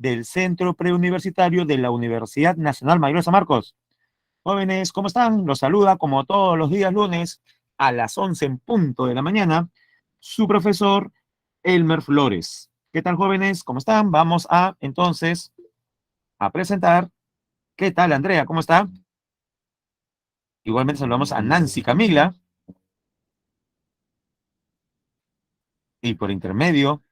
del Centro Preuniversitario de la Universidad Nacional Mayor de San Marcos. Jóvenes, ¿cómo están? Los saluda como todos los días lunes a las 11 en punto de la mañana su profesor Elmer Flores. ¿Qué tal, jóvenes? ¿Cómo están? Vamos a entonces a presentar. ¿Qué tal, Andrea? ¿Cómo está? Igualmente saludamos a Nancy Camila y por intermedio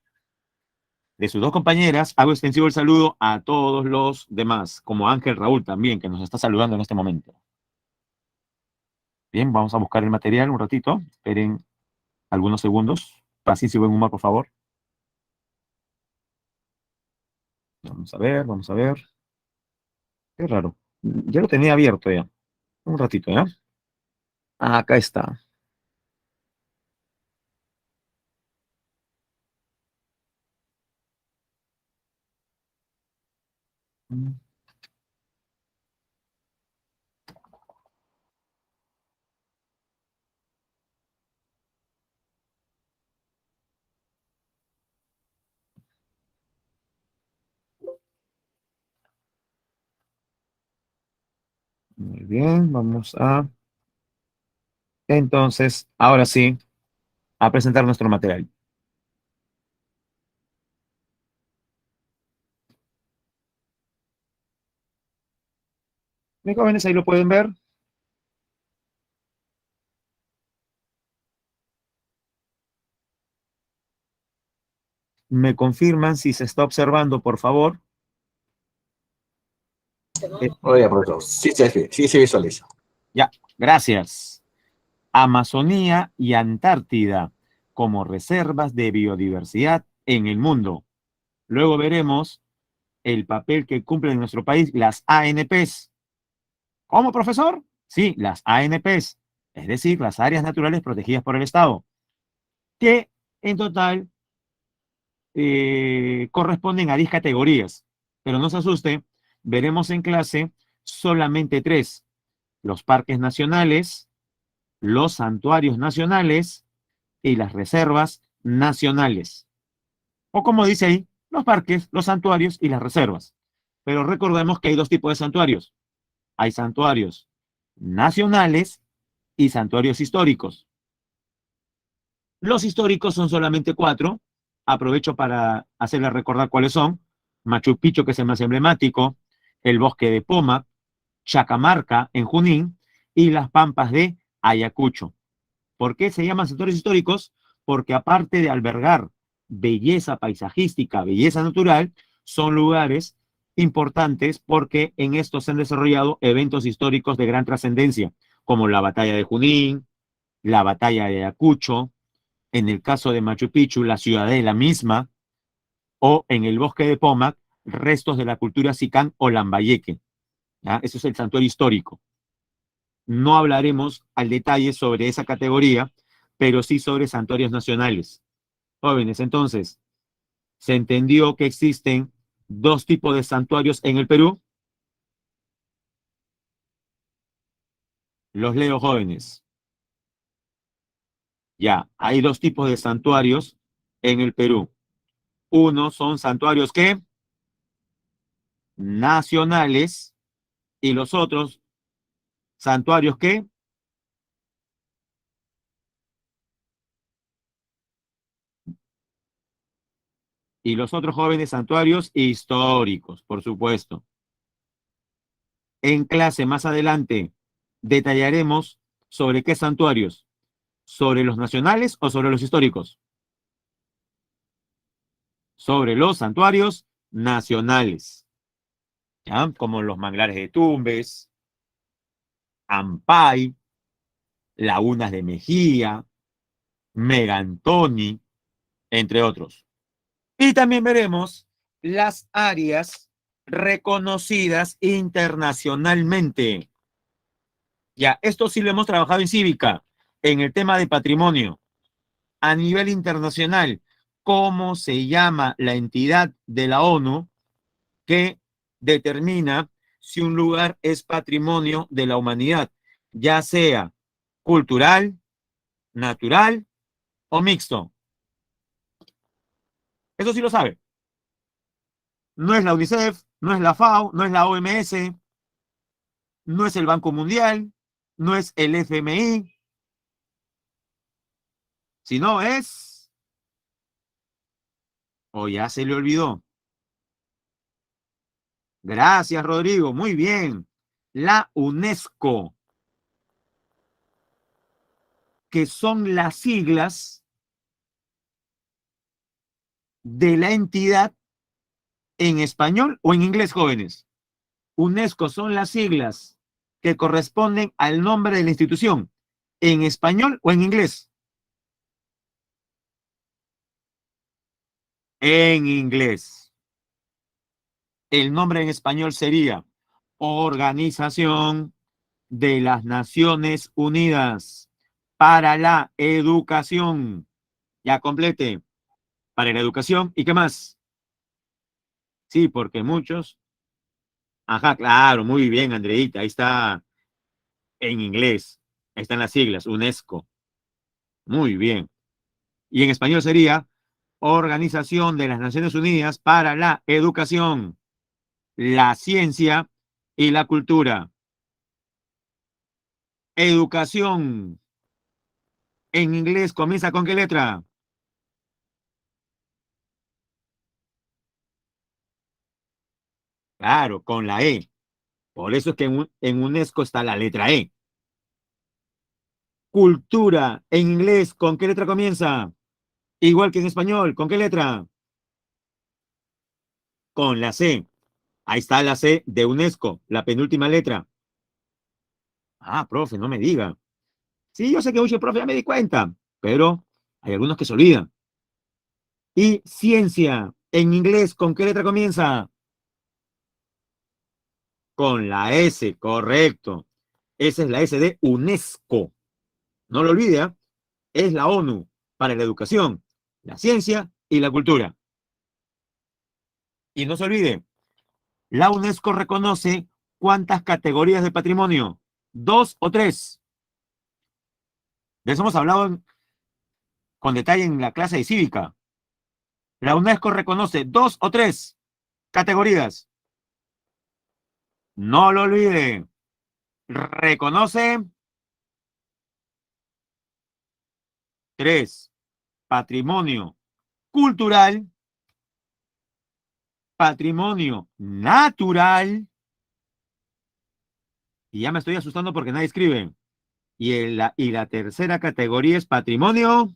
de sus dos compañeras hago extensivo el saludo a todos los demás, como Ángel Raúl también, que nos está saludando en este momento. Bien, vamos a buscar el material un ratito. Esperen algunos segundos. Paciencia y buen humor, por favor. Vamos a ver, vamos a ver. Qué raro. Ya lo tenía abierto ya. Un ratito, ¿ya? Ah, acá está. Muy bien, vamos a... Entonces, ahora sí, a presentar nuestro material. Mis jóvenes, ahí lo pueden ver. Me confirman si se está observando, por favor. Oiga, profesor, sí se visualiza. Ya, gracias. Amazonía y Antártida como reservas de biodiversidad en el mundo. Luego veremos el papel que cumplen en nuestro país las ANPs. ¿Cómo, profesor? Sí, las ANPs, es decir, las áreas naturales protegidas por el Estado, que en total corresponden a 10 categorías. Pero no se asuste, veremos en clase solamente 3: los parques nacionales, los santuarios nacionales y las reservas nacionales. O como dice ahí, los parques, los santuarios y las reservas. Pero recordemos que hay dos tipos de santuarios. Hay santuarios nacionales y santuarios históricos. Los históricos son solamente 4. Aprovecho para hacerles recordar cuáles son: Machu Picchu, que es el más emblemático, el bosque de Poma, Chacamarca en Junín y las pampas de Ayacucho. ¿Por qué se llaman santuarios históricos? Porque aparte de albergar belleza paisajística, belleza natural, son lugares importantes porque en estos se han desarrollado eventos históricos de gran trascendencia, como la batalla de Junín, la batalla de Ayacucho, en el caso de Machu Picchu, la ciudadela misma, o en el bosque de Pomac, restos de la cultura Sicán o Lambayeque. ¿Ya? Eso es el santuario histórico. No hablaremos al detalle sobre esa categoría, pero sí sobre santuarios nacionales. Jóvenes, entonces, ¿se entendió que existen dos tipos de santuarios en el Perú? Los leo, jóvenes. Ya, hay dos tipos de santuarios en el Perú. Uno son santuarios ¿qué? Nacionales, y los otros santuarios ¿qué? Y los otros jóvenes santuarios históricos, por supuesto. En clase más adelante detallaremos sobre qué santuarios, sobre los nacionales o sobre los históricos, sobre los santuarios nacionales, ¿ya? Como los manglares de Tumbes, Ampay, Lagunas de Mejía, Megantoni, entre otros. Y también veremos las áreas reconocidas internacionalmente. Ya, esto sí lo hemos trabajado en cívica, en el tema de patrimonio. A nivel internacional, ¿cómo se llama la entidad de la ONU que determina si un lugar es patrimonio de la humanidad, ya sea cultural, natural o mixto? Eso sí lo sabe. No es la UNICEF, no es la FAO, no es la OMS, no es el Banco Mundial, no es el FMI, sino es... ¿O ya se le olvidó? Gracias, Rodrigo. Muy bien. La UNESCO, que son las siglas de la entidad en español o en inglés, jóvenes. UNESCO son las siglas que corresponden al nombre de la institución, en español o en inglés. En inglés. El nombre en español sería Organización de las Naciones Unidas para la Educación. Ya complete. Para la educación. ¿Y qué más? Sí, porque muchos. Ajá, claro, muy bien, Andreita. Ahí está en inglés. Ahí están las siglas, UNESCO. Muy bien. Y en español sería Organización de las Naciones Unidas para la Educación, la Ciencia y la Cultura. Educación. En inglés comienza con qué letra? Claro, con la E. Por eso es que en UNESCO está la letra E. Cultura. En inglés, ¿con qué letra comienza? Igual que en español, ¿con qué letra? Con la C. Ahí está la C de UNESCO, la penúltima letra. Ah, profe, no me diga. Sí, yo sé que mucho, profe, ya me di cuenta, pero hay algunos que se olvidan. Y ciencia, en inglés, ¿con qué letra comienza? Con la S, correcto. Esa es la S de UNESCO. No lo olvide, ¿eh? Es la ONU para la educación, la ciencia y la cultura. Y no se olvide, la UNESCO reconoce cuántas categorías de patrimonio, dos o tres. De eso hemos hablado con detalle en la clase de cívica. La UNESCO reconoce dos o tres categorías. No lo olvide. Reconoce tres: patrimonio cultural, patrimonio natural, y ya me estoy asustando porque nadie escribe. Y la tercera categoría es patrimonio.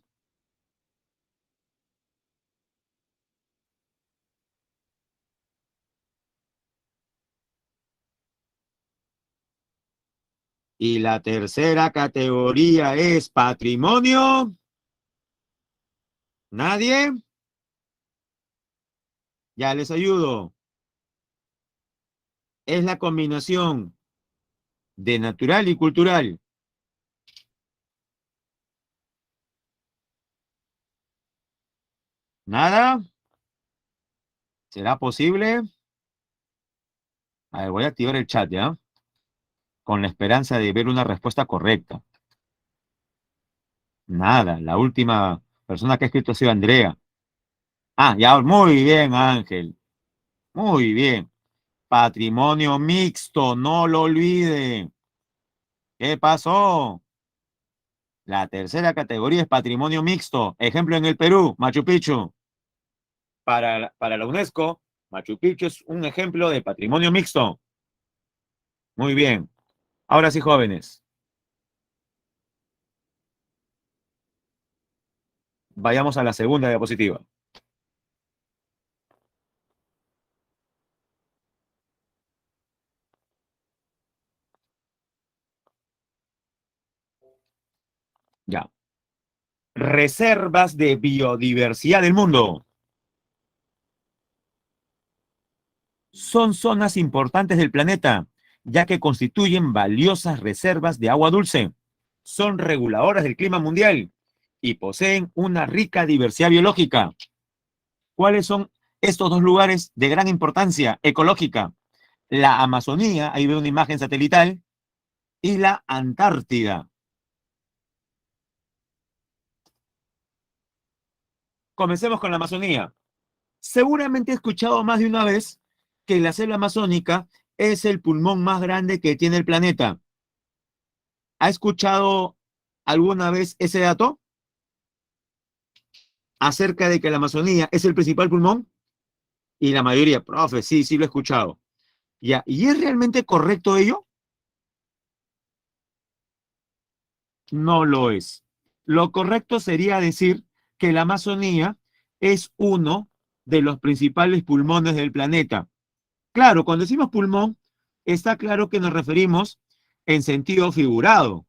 Y la tercera categoría es patrimonio. ¿Nadie? Ya les ayudo. Es la combinación de natural y cultural. ¿Nada? ¿Será posible? A ver, voy a activar el chat, ¿ya? Con la esperanza de ver una respuesta correcta. Nada, la última persona que ha escrito ha sido Andrea. Ah, ya, muy bien, Ángel. Muy bien. Patrimonio mixto, no lo olvide. ¿Qué pasó? La tercera categoría es patrimonio mixto. Ejemplo en el Perú, Machu Picchu. Para la UNESCO, Machu Picchu es un ejemplo de patrimonio mixto. Muy bien. Ahora sí, jóvenes. Vayamos a la segunda diapositiva. Ya. Reservas de biodiversidad del mundo. Son zonas importantes del planeta, ya que constituyen valiosas reservas de agua dulce. Son reguladoras del clima mundial y poseen una rica diversidad biológica. ¿Cuáles son estos dos lugares de gran importancia ecológica? La Amazonía, ahí veo una imagen satelital, y la Antártida. Comencemos con la Amazonía. Seguramente he escuchado más de una vez que la selva amazónica es el pulmón más grande que tiene el planeta. ¿Ha escuchado alguna vez ese dato acerca de que la Amazonía es el principal pulmón? Y la mayoría, profe, sí, sí lo he escuchado. Ya, ¿y es realmente correcto ello? No lo es. Lo correcto sería decir que la Amazonía es uno de los principales pulmones del planeta. Claro, cuando decimos pulmón, está claro que nos referimos en sentido figurado.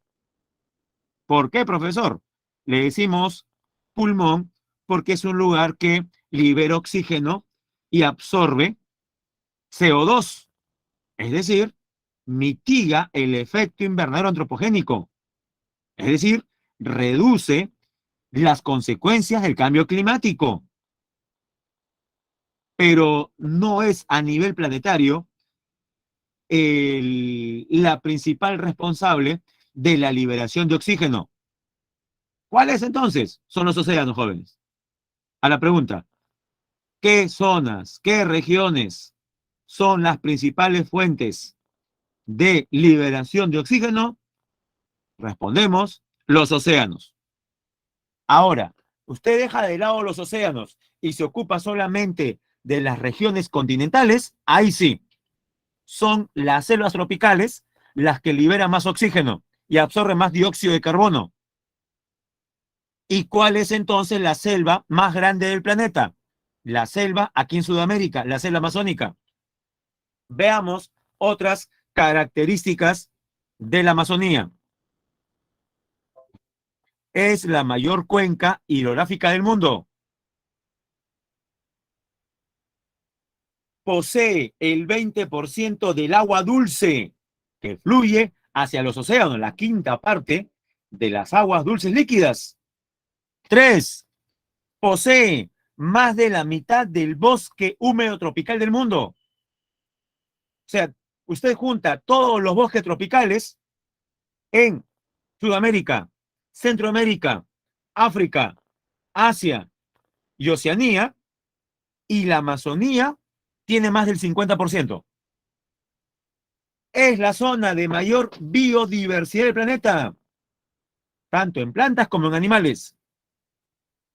¿Por qué, profesor? Le decimos pulmón porque es un lugar que libera oxígeno y absorbe CO2, es decir, mitiga el efecto invernadero antropogénico, es decir, reduce las consecuencias del cambio climático, pero no es a nivel planetario la principal responsable de la liberación de oxígeno. ¿Cuáles entonces son los océanos, jóvenes? A la pregunta, ¿qué zonas, qué regiones son las principales fuentes de liberación de oxígeno? Respondemos, los océanos. Ahora, usted deja de lado los océanos y se ocupa solamente de las regiones continentales, ahí sí, son las selvas tropicales las que liberan más oxígeno y absorben más dióxido de carbono. ¿Y cuál es entonces la selva más grande del planeta? La selva aquí en Sudamérica, la selva amazónica. Veamos otras características de la Amazonía. Es la mayor cuenca hidrográfica del mundo. Posee el 20% del agua dulce que fluye hacia los océanos, la quinta parte de las aguas dulces líquidas. 3. Posee más de la mitad del bosque húmedo tropical del mundo. O sea, usted junta todos los bosques tropicales en Sudamérica, Centroamérica, África, Asia y Oceanía, y la Amazonía tiene más del 50%. Es la zona de mayor biodiversidad del planeta, tanto en plantas como en animales.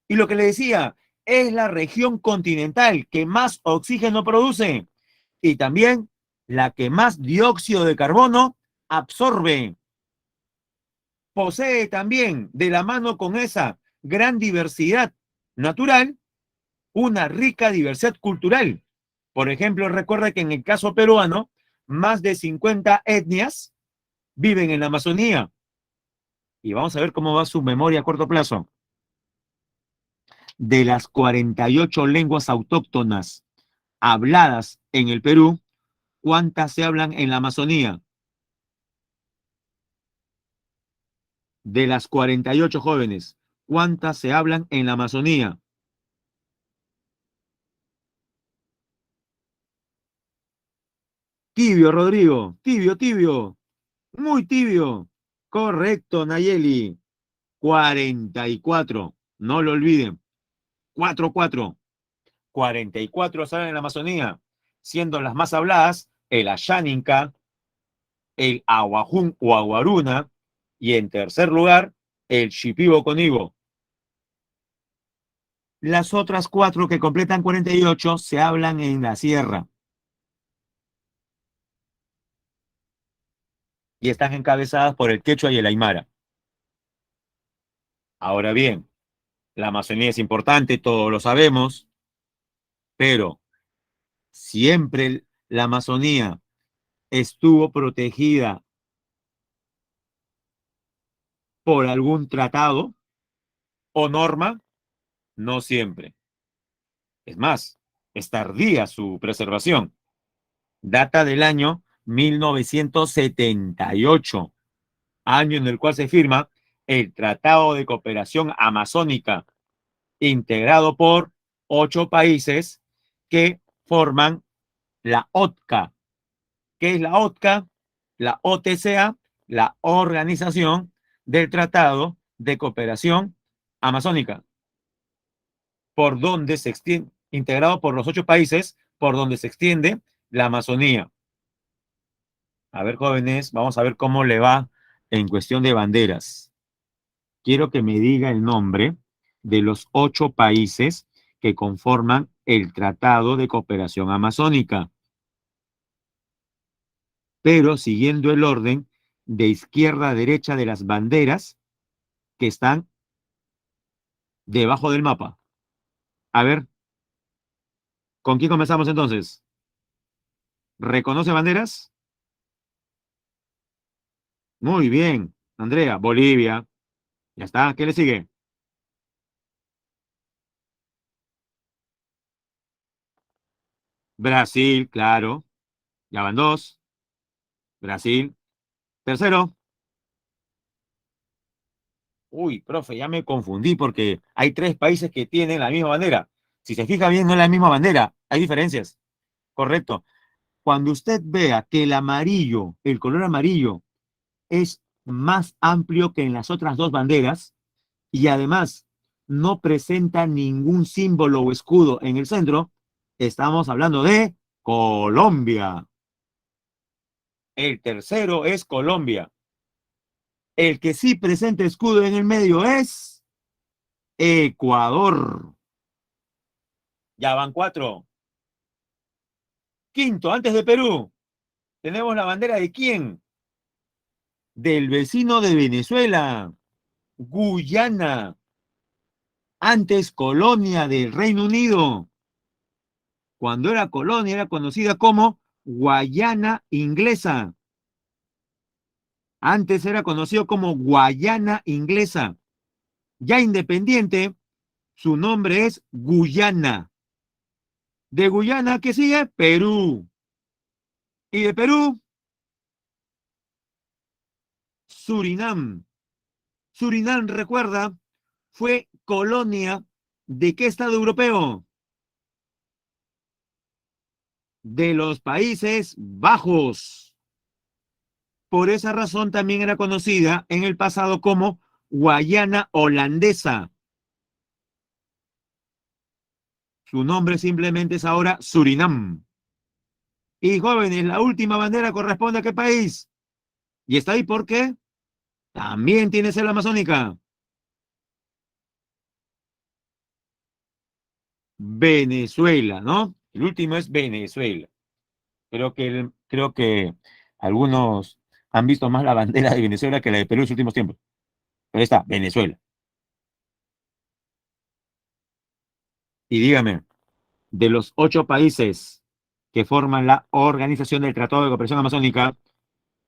Y lo que le decía, es la región continental que más oxígeno produce y también la que más dióxido de carbono absorbe. Posee también, de la mano con esa gran diversidad natural, una rica diversidad cultural. Por ejemplo, recuerda que en el caso peruano, más de 50 etnias viven en la Amazonía. Y vamos a ver cómo va su memoria a corto plazo. De las 48 lenguas autóctonas habladas en el Perú, ¿cuántas se hablan en la Amazonía? De las 48 jóvenes, ¿cuántas se hablan en la Amazonía? Tibio, Rodrigo, tibio, tibio, muy tibio. Correcto, Nayeli. 44, no lo olviden. 4-4. 44 salen en la Amazonía, siendo las más habladas el Ashaninka, el Aguajún o Aguaruna, y en tercer lugar, el Shipibo Conibo. Las otras 4 que completan 48 se hablan en la sierra y están encabezadas por el quechua y el aymara. Ahora bien, la Amazonía es importante, todos lo sabemos, pero siempre la Amazonía estuvo protegida por algún tratado o norma, no siempre. Es más, es tardía su preservación. Data del año 1978, año en el cual se firma el Tratado de Cooperación Amazónica, integrado por 8 países que forman la OTCA. ¿Qué es la OTCA? La OTCA, la Organización del Tratado de Cooperación Amazónica, por donde se extiende. integrado por los 8 países por donde se extiende la Amazonía. A ver, jóvenes, vamos a ver cómo le va en cuestión de banderas. Quiero que me diga el nombre de los 8 países que conforman el Tratado de Cooperación Amazónica, pero siguiendo el orden de izquierda a derecha de las banderas que están debajo del mapa. A ver, ¿con quién comenzamos entonces? ¿Reconoce banderas? Muy bien, Andrea. Bolivia. Ya está. ¿Qué le sigue? Brasil, claro. Ya van 2. Brasil. Tercero. Uy, profe, ya me confundí porque hay 3 países que tienen la misma bandera. Si se fija bien, no es la misma bandera. Hay diferencias. Correcto. Cuando usted vea que el amarillo, el color amarillo, es más amplio que en las otras 2 banderas y además no presenta ningún símbolo o escudo en el centro, estamos hablando de Colombia. El tercero es Colombia. El que sí presenta escudo en el medio es Ecuador. Ya van 4. Quinto, antes de Perú, tenemos la bandera de quién? Del vecino de Venezuela, Guyana, antes colonia del Reino Unido. Cuando era colonia era conocida como Guayana Inglesa. Antes era conocido como Guayana Inglesa. Ya independiente, su nombre es Guyana. De Guyana, ¿qué sigue? Perú. Y de Perú, Surinam. Surinam, recuerda, fue colonia ¿de qué estado europeo? De los Países Bajos. Por esa razón también era conocida en el pasado como Guayana Holandesa. Su nombre simplemente es ahora Surinam. Y jóvenes, la última bandera corresponde a qué país. Y está ahí porque también tiene selva amazónica. Venezuela, ¿no? El último es Venezuela. Creo que algunos han visto más la bandera de Venezuela que la de Perú en los últimos tiempos. Pero ahí está, Venezuela. Y dígame, de los 8 países que forman la Organización del Tratado de Cooperación Amazónica,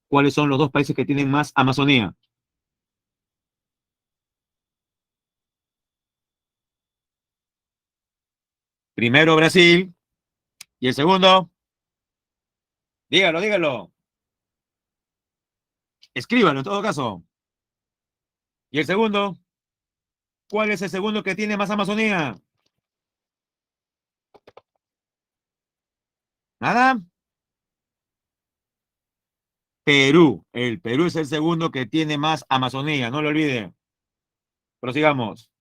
¿cuáles son los 2 países que tienen más Amazonía? Primero Brasil y el segundo, dígalo, dígalo, escríbalo en todo caso. Y el segundo, ¿cuál es el segundo que tiene más Amazonía? Nada. Perú. El Perú es el segundo que tiene más Amazonía, no lo olvide. Prosigamos.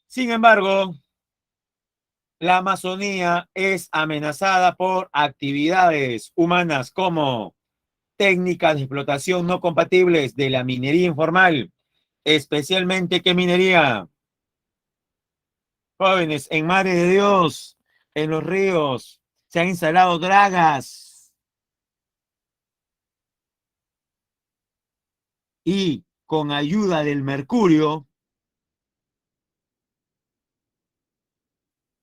Sin embargo, la Amazonía es amenazada por actividades humanas como técnicas de explotación no compatibles de la minería informal, especialmente ¿qué minería? Jóvenes, en Madre de Dios, en los ríos, se han instalado dragas y con ayuda del mercurio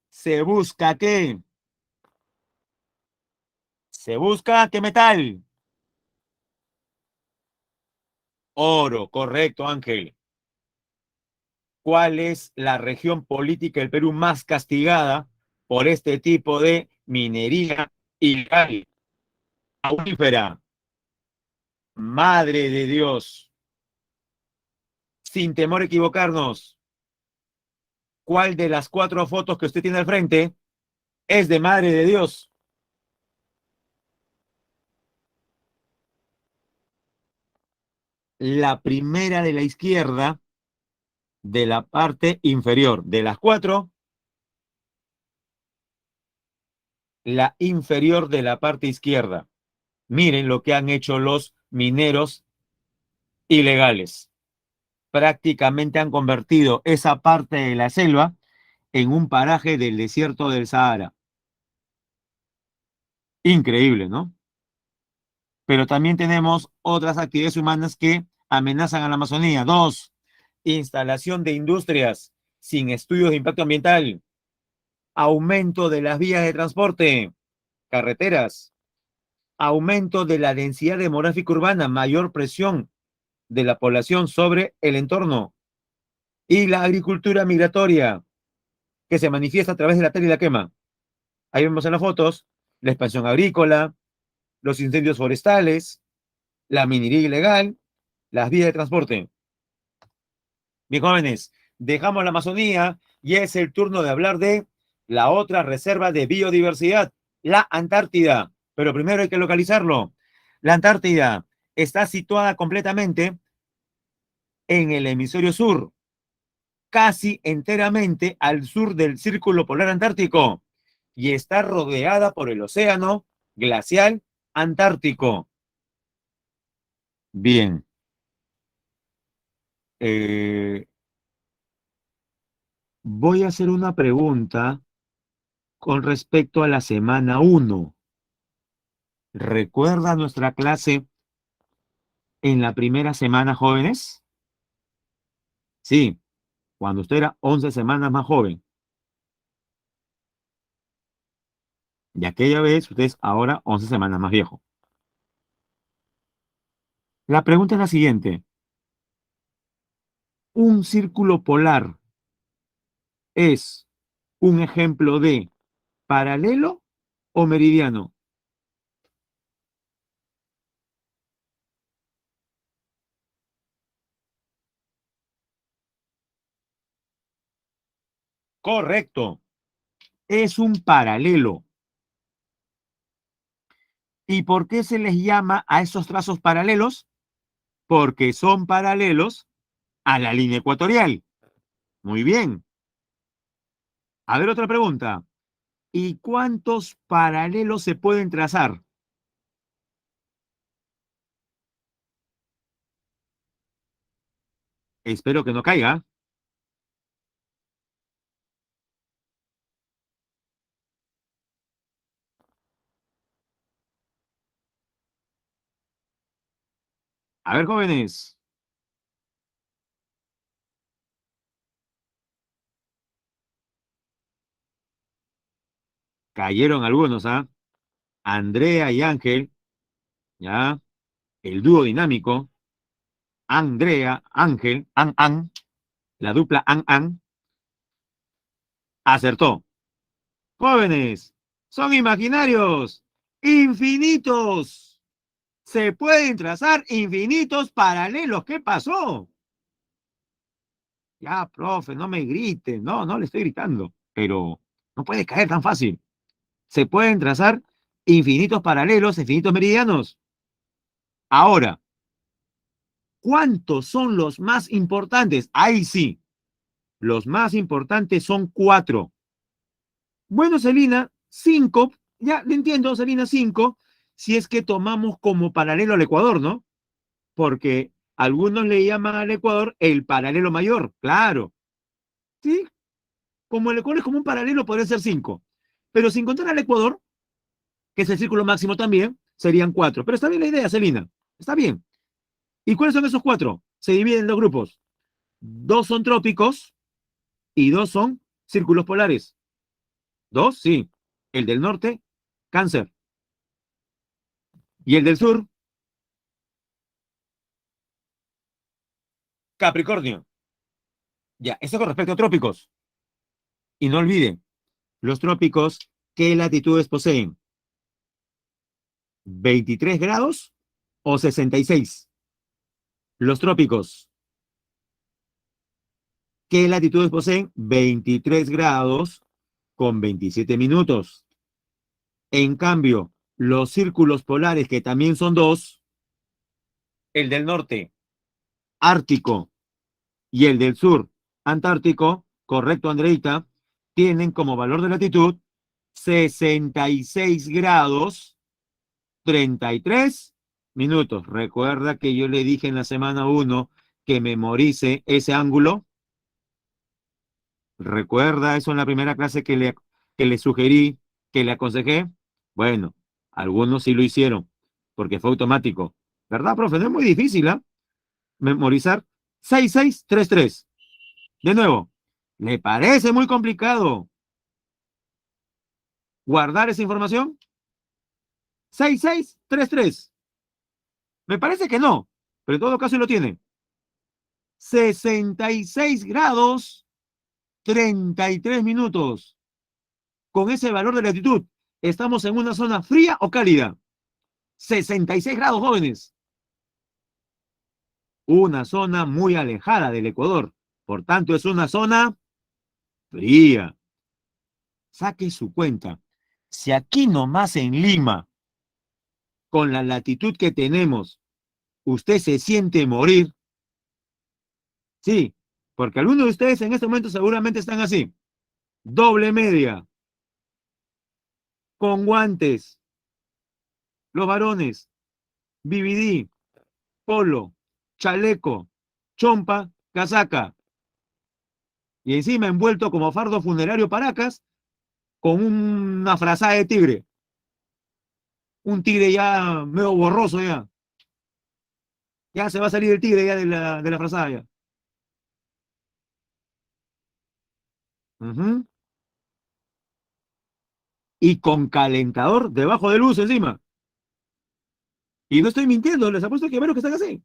se busca ¿qué? Se busca ¿qué metal? Oro, correcto, Ángel. ¿Cuál es la región política del Perú más castigada por este tipo de minería ilegal? Aurífera. Madre de Dios. Sin temor a equivocarnos, ¿cuál de las 4 fotos que usted tiene al frente es de Madre de Dios? La primera de la izquierda, de la parte inferior. De las cuatro, la inferior de la parte izquierda. Miren lo que han hecho los mineros ilegales. Prácticamente han convertido esa parte de la selva en un paraje del desierto del Sahara. Increíble, ¿no? Pero también tenemos otras actividades humanas que amenazan a la Amazonía. Dos, instalación de industrias sin estudios de impacto ambiental, aumento de las vías de transporte, carreteras, aumento de la densidad demográfica urbana, mayor presión de la población sobre el entorno y la agricultura migratoria que se manifiesta a través de la tala y la quema. Ahí vemos en las fotos la expansión agrícola, los incendios forestales, la minería ilegal, las vías de transporte. Mis jóvenes, dejamos la Amazonía y es el turno de hablar de la otra reserva de biodiversidad, la Antártida. Pero primero hay que localizarlo. La Antártida está situada completamente en el hemisferio sur, casi enteramente al sur del Círculo Polar Antártico y está rodeada por el océano glacial Antártico. Bien. Eh, Voy a hacer una pregunta con respecto a la semana 1. ¿Recuerda nuestra clase en la primera semana, jóvenes? Sí, cuando usted era 11 semanas más joven. Y aquella vez usted es ahora 11 semanas más viejo. La pregunta es la siguiente. ¿Un círculo polar es un ejemplo de paralelo o meridiano? Correcto, es un paralelo. ¿Y por qué se les llama a esos trazos paralelos? Porque son paralelos a la línea ecuatorial. Muy bien. A ver, otra pregunta. ¿Y cuántos paralelos se pueden trazar? Espero que no caiga. A ver, jóvenes. Cayeron algunos, ¿ah? Andrea y Ángel, ¿ya? El dúo dinámico. Andrea, Ángel, An, la dupla An, acertó. Jóvenes, son imaginarios, infinitos. Se pueden trazar infinitos paralelos. ¿Qué pasó? Ya, profe, no me grite. No, no le estoy gritando. Pero no puede caer tan fácil. Se pueden trazar infinitos paralelos, infinitos meridianos. Ahora, ¿cuántos son los más importantes? Ahí sí, los más importantes son 4. Bueno, Celina, 5. Ya le entiendo, Celina, 5. Si es que tomamos como paralelo al Ecuador, ¿no? Porque algunos le llaman al Ecuador el paralelo mayor, claro. Sí, como el Ecuador es como un paralelo, podría ser 5. Pero sin contar al Ecuador, que es el círculo máximo también, serían 4. Pero está bien la idea, Celina. Está bien. ¿Y cuáles son esos 4? Se dividen en 2 grupos. 2 son trópicos y 2 son círculos polares. 2, sí. El del norte, Cáncer. Y el del sur, Capricornio. Ya, eso con respecto a trópicos. Y no olviden, los trópicos, ¿qué latitudes poseen? ¿23 grados o 66? Los trópicos, ¿qué latitudes poseen? 23 grados con 27 minutos. En cambio, los círculos polares, que también son 2, el del norte, ártico, y el del sur, antártico, correcto, Andreita, tienen como valor de latitud 66 grados 33 minutos. Recuerda que yo le dije en la semana 1 que memorice ese ángulo. Recuerda eso en la primera clase que le sugerí, que le aconsejé. Bueno, algunos sí lo hicieron, porque fue automático. ¿Verdad, profe? No es muy difícil, ¿ah? Memorizar 6633. De nuevo, ¿le parece muy complicado guardar esa información? 6633. Me parece que no, pero en todo caso lo tiene. 66 grados 33 minutos. Con ese valor de latitud, ¿estamos en una zona fría o cálida? 66 grados, jóvenes. Una zona muy alejada del Ecuador. Por tanto, es una zona fría. Saque su cuenta. Si aquí nomás en Lima, con la latitud que tenemos, usted se siente morir, sí, porque algunos de ustedes en este momento seguramente están así, doble media, con guantes, los varones, BBD, polo, chaleco, chompa, casaca, y encima envuelto como fardo funerario Paracas, con una frazada de tigre, un tigre ya medio borroso ya se va a salir el tigre ya de la frazada ya. Ujú. Y con calentador debajo de luz encima. Y no estoy mintiendo, les apuesto que ver que están así.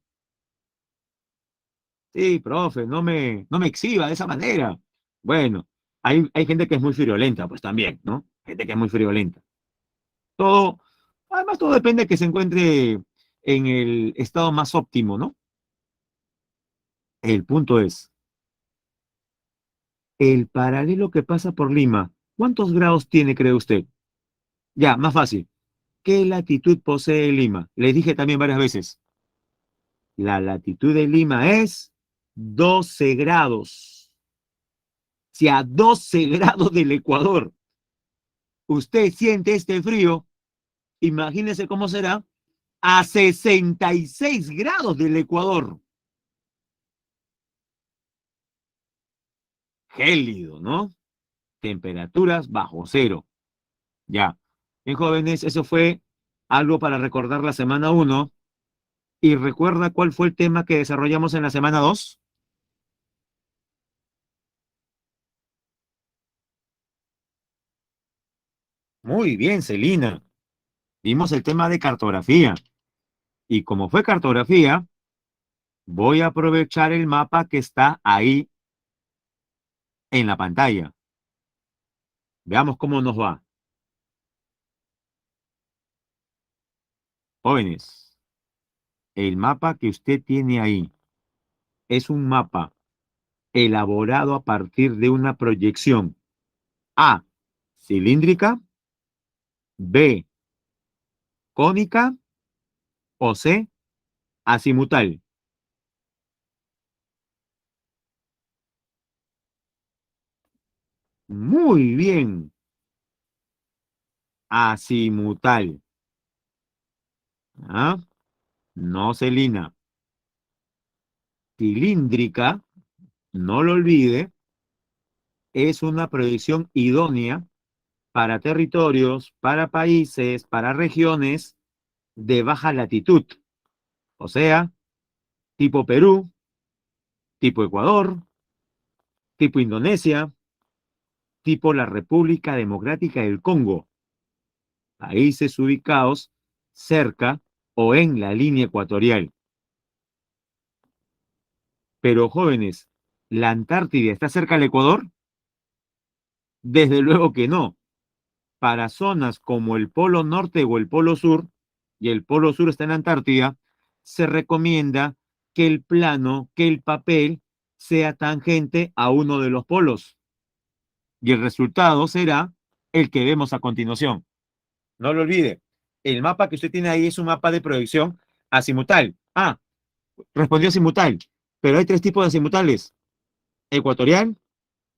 Sí, profe, no me exhiba de esa manera. Bueno, hay gente que es muy friolenta, pues también, ¿no? Gente que es muy friolenta. Todo, además todo depende de que se encuentre en el estado más óptimo, ¿no? El punto es, el paralelo que pasa por Lima, ¿cuántos grados tiene, cree usted? Ya, más fácil. ¿Qué latitud posee Lima? Les dije también varias veces. La latitud de Lima es 12 grados. Si a 12 grados del Ecuador usted siente este frío, imagínese cómo será a 66 grados del Ecuador. Gélido, ¿no? Temperaturas bajo cero. Ya. Bien, jóvenes, eso fue algo para recordar la semana 1. ¿Y recuerda cuál fue el tema que desarrollamos en la semana 2? Muy bien, Celina. Vimos el tema de cartografía. Y como fue cartografía, voy a aprovechar el mapa que está ahí en la pantalla. Veamos cómo nos va. Jóvenes, el mapa que usted tiene ahí es un mapa elaborado a partir de una proyección A, cilíndrica, B, cónica o C, azimutal. Muy bien, azimutal. ¿Ah? No, Celina. Cilíndrica, no lo olvide, es una proyección idónea para territorios, para países, para regiones de baja latitud. O sea, tipo Perú, tipo Ecuador, tipo Indonesia, tipo la República Democrática del Congo. Países ubicados cerca o en la línea ecuatorial. Pero jóvenes, ¿la Antártida está cerca del Ecuador? Desde luego que no. Para zonas como el Polo Norte o el Polo Sur, y el Polo Sur está en la Antártida, se recomienda que el plano, que el papel, sea tangente a uno de los polos. Y el resultado será el que vemos a continuación. No lo olvide, el mapa que usted tiene ahí es un mapa de proyección azimutal. Ah, respondió azimutal. Pero hay tres tipos de azimutales: ecuatorial,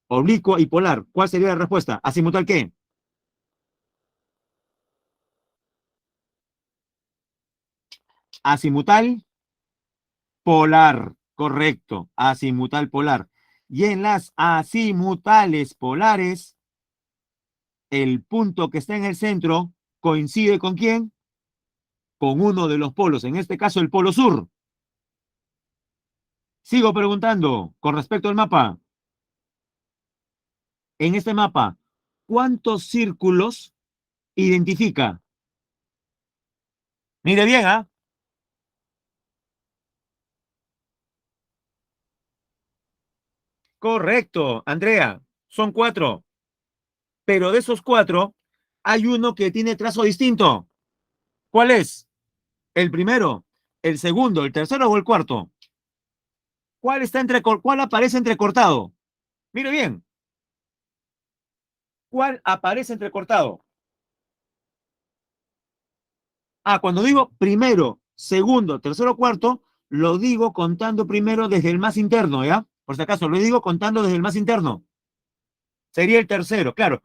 oblicuo y polar. ¿Cuál sería la respuesta? ¿Azimutal qué? Azimutal polar, correcto, azimutal polar. Y en las azimutales polares, el punto que está en el centro coincide con ¿quién? Con uno de los polos, en este caso el polo sur. Sigo preguntando con respecto al mapa. En este mapa, ¿cuántos círculos identifica? Mire bien, ¿ah? Correcto, Andrea, son 4. Pero de esos 4, hay uno que tiene trazo distinto. ¿Cuál es? ¿El primero, el segundo, el tercero o el cuarto? ¿Cuál aparece entrecortado? Mire bien. ¿Cuál aparece entrecortado? Ah, cuando digo primero, segundo, tercero, cuarto, lo digo contando primero desde el más interno, ¿ya? Por si acaso, lo digo contando desde el más interno. Sería el tercero, claro.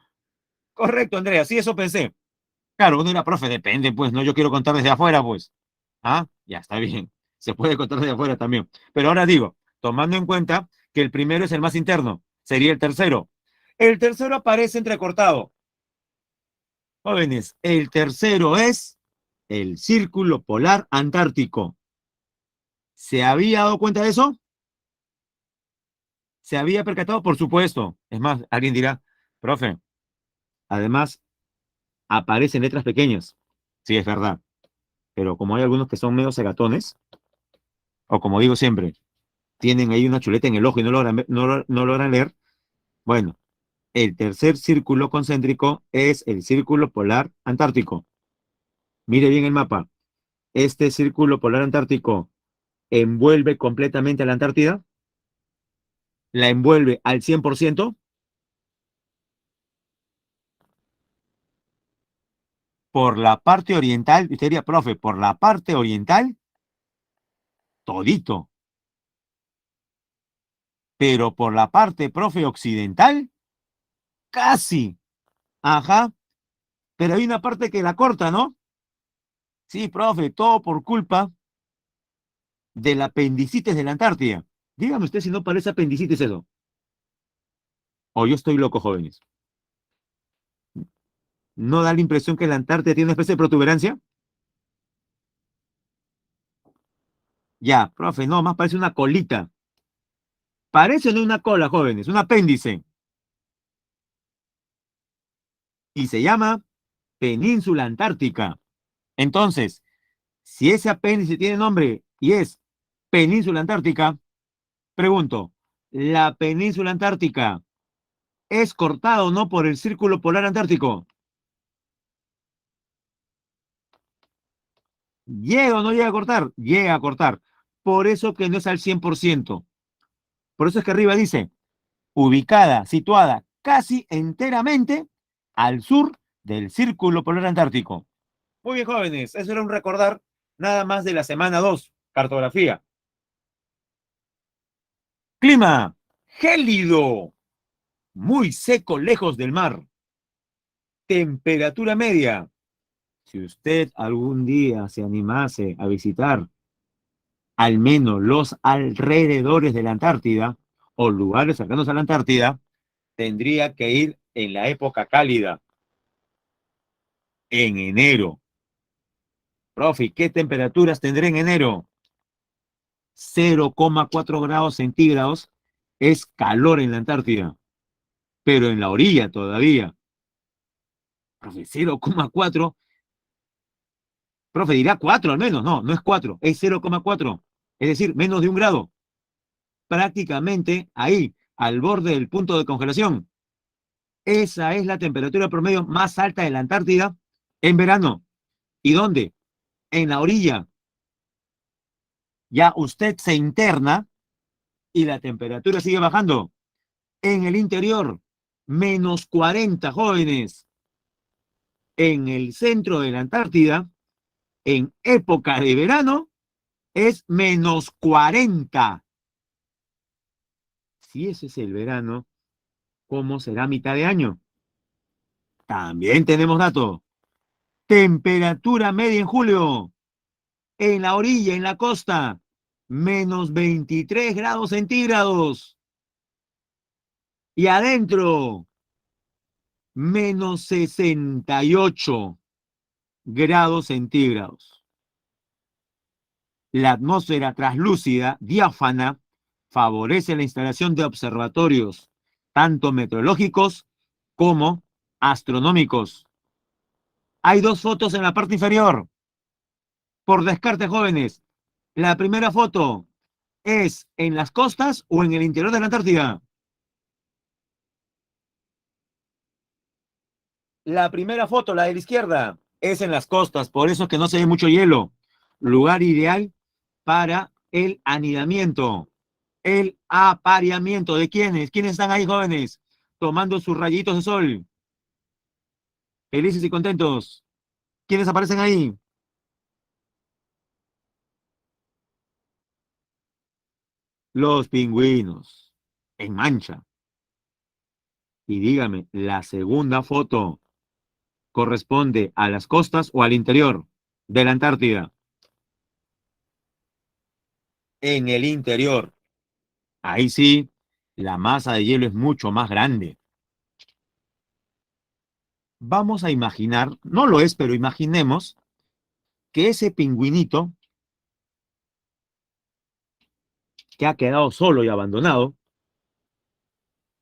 Correcto, Andrea, sí, eso pensé. Claro, uno era profe, depende, pues, no, yo quiero contar desde afuera, pues. Ah, ya está bien. Se puede contar desde afuera también. Pero ahora digo, tomando en cuenta que el primero es el más interno, sería el tercero. El tercero aparece entrecortado. Jóvenes, el tercero es el Círculo Polar Antártico. ¿Se había dado cuenta de eso? ¿Se había percatado? Por supuesto. Es más, alguien dirá, profe, además aparecen letras pequeñas. Sí, es verdad. Pero como hay algunos que son medio cegatones, o como digo siempre, tienen ahí una chuleta en el ojo y no logran leer, bueno, el tercer círculo concéntrico es el Círculo Polar Antártico. Mire bien el mapa. Este Círculo Polar Antártico envuelve completamente a la Antártida, la envuelve al 100%. Por la parte oriental, usted diría, profe, por la parte oriental, todito. Pero por la parte, profe, occidental, casi. Ajá. Pero hay una parte que la corta, ¿no? Sí, profe, todo por culpa del apendicitis de la Antártida. Dígame usted si no parece apendicitis eso. O yo estoy loco, jóvenes. ¿No da la impresión que la Antártida tiene una especie de protuberancia? Ya, profe, no, más parece una colita. Parece no una cola, jóvenes, un apéndice. Y se llama Península Antártica. Entonces, si ese apéndice tiene nombre y es Península Antártica, pregunto, ¿la Península Antártica es cortada o no por el Círculo Polar Antártico? ¿Llega o no llega a cortar? Llega a cortar. Por eso que no es al 100%. Por eso es que arriba dice, ubicada, situada casi enteramente al sur del Círculo Polar Antártico. Muy bien, jóvenes, eso era un recordar nada más de la semana 2, cartografía. Clima, gélido, muy seco, lejos del mar. Temperatura media. Si usted algún día se animase a visitar al menos los alrededores de la Antártida o lugares cercanos a la Antártida, tendría que ir en la época cálida, en enero. Profe, ¿qué temperaturas tendré en enero? 0,4 grados centígrados es calor en la Antártida, pero en la orilla todavía. Profe, 0,4, profe, dirá 4 al menos. No, no es 4, es 0,4. Es decir, menos de 1 grado. Prácticamente ahí, al borde del punto de congelación. Esa es la temperatura promedio más alta de la Antártida en verano. ¿Y dónde? En la orilla. Ya usted se interna y la temperatura sigue bajando. En el interior, -40, jóvenes. En el centro de la Antártida, en época de verano, es -40. Si ese es el verano, ¿cómo será mitad de año? También tenemos dato. Temperatura media en julio. En la orilla, en la costa, menos 23 grados centígrados. Y adentro, menos 68 grados centígrados. La atmósfera translúcida, diáfana, favorece la instalación de observatorios, tanto meteorológicos como astronómicos. Hay dos fotos en la parte inferior. Por descarte, jóvenes. La primera foto es en las costas o en el interior de la Antártida. La primera foto, la de la izquierda, es en las costas, por eso es que no se ve mucho hielo. Lugar ideal para el anidamiento, el apareamiento. ¿De quiénes? ¿Quiénes están ahí, jóvenes? Tomando sus rayitos de sol. Felices y contentos. ¿Quiénes aparecen ahí? Los pingüinos, en mancha. Y dígame, la segunda foto corresponde a las costas o al interior de la Antártida. En el interior. Ahí sí, la masa de hielo es mucho más grande. Vamos a imaginar, no lo es, pero imaginemos que ese pingüinito que ha quedado solo y abandonado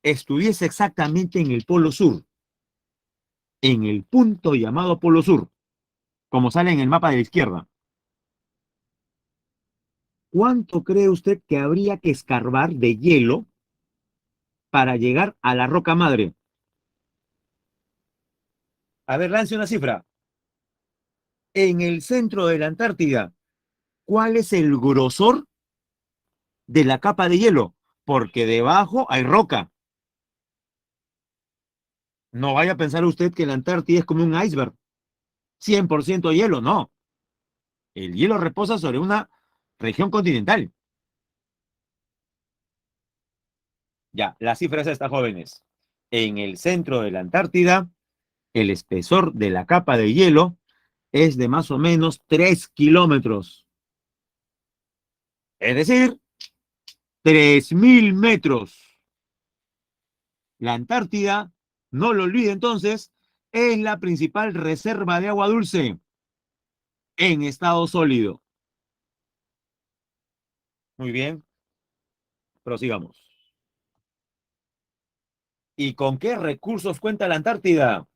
estuviese exactamente en el polo sur, en el punto llamado polo sur, como sale en el mapa de la izquierda. ¿Cuánto cree usted que habría que escarbar de hielo para llegar a la roca madre? A ver, lance una cifra. En el centro de la Antártida, ¿cuál es el grosor de la capa de hielo? Porque debajo hay roca. No vaya a pensar usted que la Antártida es como un iceberg, 100% hielo, no. El hielo reposa sobre una región continental. Ya, la cifra es esta, jóvenes. En el centro de la Antártida, el espesor de la capa de hielo es de más o menos 3 kilómetros. Es decir, 3.000 metros. La Antártida, no lo olvide entonces, es la principal reserva de agua dulce en estado sólido. Muy bien, prosigamos. ¿Y con qué recursos cuenta la Antártida?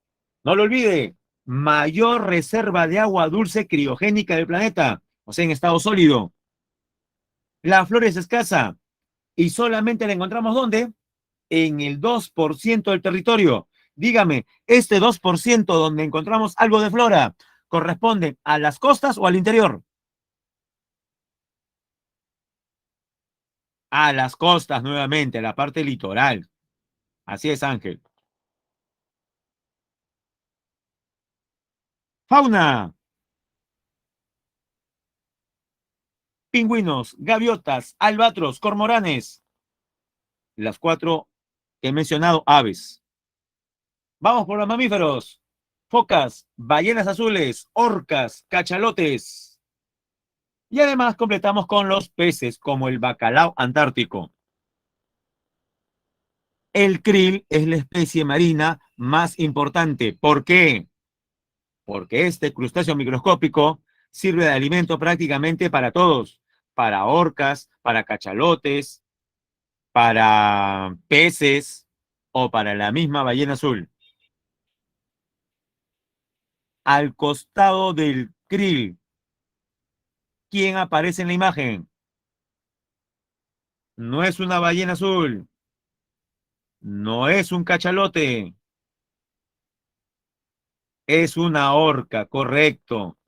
No lo olvide, mayor reserva de agua dulce criogénica del planeta, o sea, en estado sólido. La flora es escasa y solamente la encontramos ¿dónde? En el 2% del territorio. Dígame, este 2% donde encontramos algo de flora, ¿corresponde a las costas o al interior? A las costas nuevamente, a la parte litoral. Así es, Ángel. Fauna. Pingüinos, gaviotas, albatros, cormoranes. Las cuatro que he mencionado, aves. Vamos por los mamíferos. Focas, ballenas azules, orcas, cachalotes. Y además completamos con los peces, como el bacalao antártico. El krill es la especie marina más importante. ¿Por qué? Porque este crustáceo microscópico sirve de alimento prácticamente para todos, para orcas, para cachalotes, para peces o para la misma ballena azul. Al costado del krill, ¿quién aparece en la imagen? No es una ballena azul, no es un cachalote, es una orca, correcto,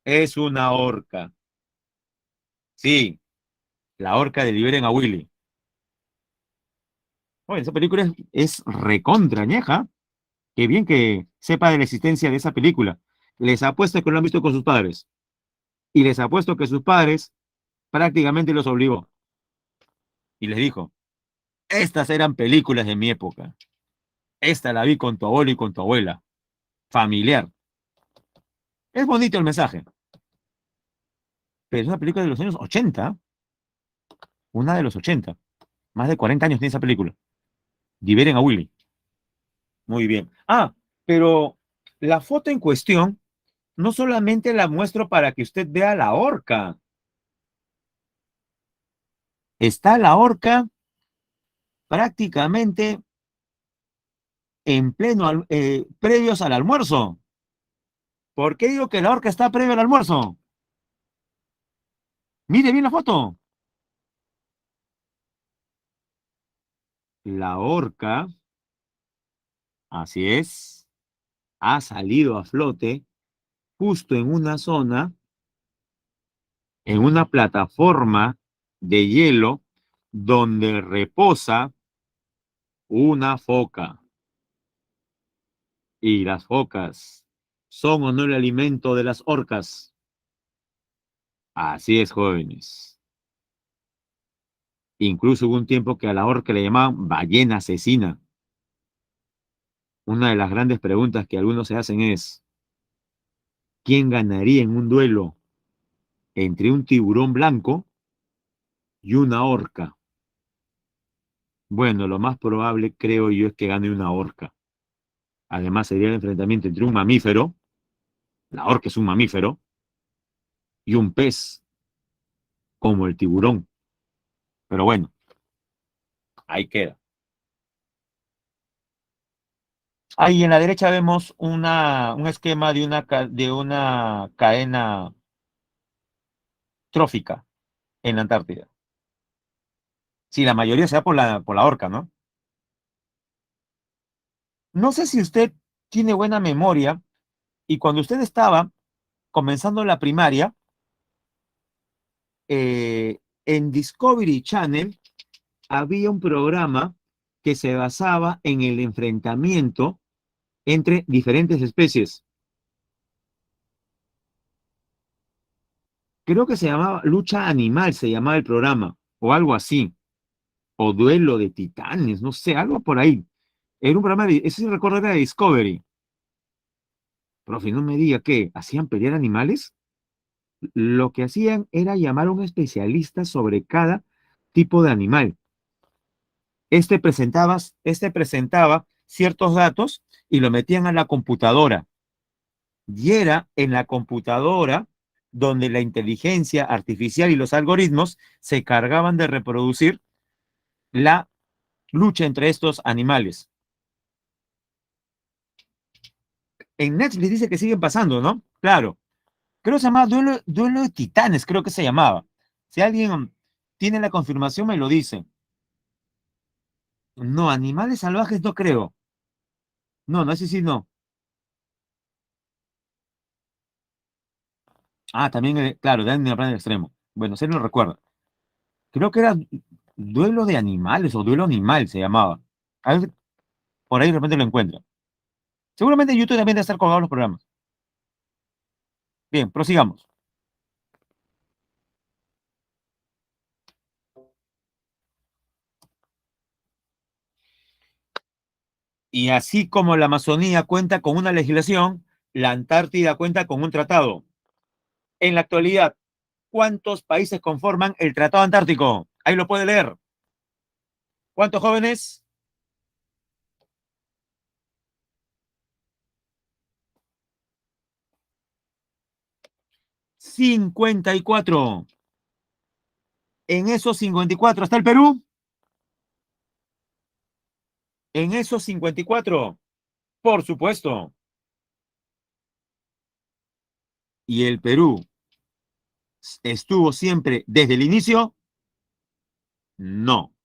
es una orca. Sí, la orca de Liberen a Willy. Oye, esa película es recontra ñeja. Qué bien que sepa de la existencia de esa película. Les apuesto que lo han visto con sus padres. Y les apuesto que sus padres prácticamente los obligó. Y les dijo, Estas eran películas de mi época. Esta la vi con tu abuelo y con tu abuela. Familiar. Es bonito el mensaje. Pero es una película de los años 80. Una de los 80. Más de 40 años tiene esa película. Liberen a Willy. Muy bien. Ah, pero la foto en cuestión no solamente la muestro para que usted vea la horca. Está la horca prácticamente en pleno, previos al almuerzo. ¿Por qué digo que la horca está previo al almuerzo? Mire bien la foto. La horca, así es, ha salido a flote justo en una zona, en una plataforma de hielo donde reposa una foca. Y las focas son o no el alimento de las orcas. Así es, jóvenes. Incluso hubo un tiempo que a la orca le llamaban ballena asesina. Una de las grandes preguntas que algunos se hacen es, ¿quién ganaría en un duelo entre un tiburón blanco y una orca? Bueno, lo más probable, creo yo, es que gane una orca. Además, sería el enfrentamiento entre un mamífero, la orca es un mamífero, y un pez, como el tiburón. Pero bueno, ahí queda. Ahí en la derecha vemos un esquema de una cadena trófica en la Antártida. Sí, la mayoría se da por la orca, ¿no? No sé si usted tiene buena memoria y cuando usted estaba comenzando la primaria, en Discovery Channel había un programa que se basaba en el enfrentamiento entre diferentes especies. Creo que se llamaba Lucha Animal, se llamaba el programa, o algo así, o Duelo de Titanes, no sé, algo por ahí. Era un programa de, ese sí recuerdo era de Discovery. Profe, no me diga que hacían pelear animales. Lo que hacían era llamar a un especialista sobre cada tipo de animal. Este presentaba ciertos datos y lo metían a la computadora. Y era en la computadora donde la inteligencia artificial y los algoritmos se cargaban de reproducir la lucha entre estos animales. En Netflix dice que siguen pasando, ¿no? Claro. Creo que se llamaba Duelo de Titanes, creo que se llamaba. Si alguien tiene la confirmación, me lo dice. No, animales salvajes no creo. No, no, ese sí no. Ah, también, claro, de Animal Planet Extremo. Bueno, se lo recuerdo. Creo que era Duelo de Animales o Duelo Animal se llamaba. A ver, por ahí de repente lo encuentro. Seguramente en YouTube también debe estar colgados los programas. Bien, prosigamos. Y así como la Amazonía cuenta con una legislación, la Antártida cuenta con un tratado. En la actualidad, ¿cuántos países conforman el Tratado Antártico? Ahí lo puede leer. ¿Cuántos jóvenes? 54. En esos 54 está el Perú. En esos 54, por supuesto. Y el Perú estuvo siempre desde el inicio. No.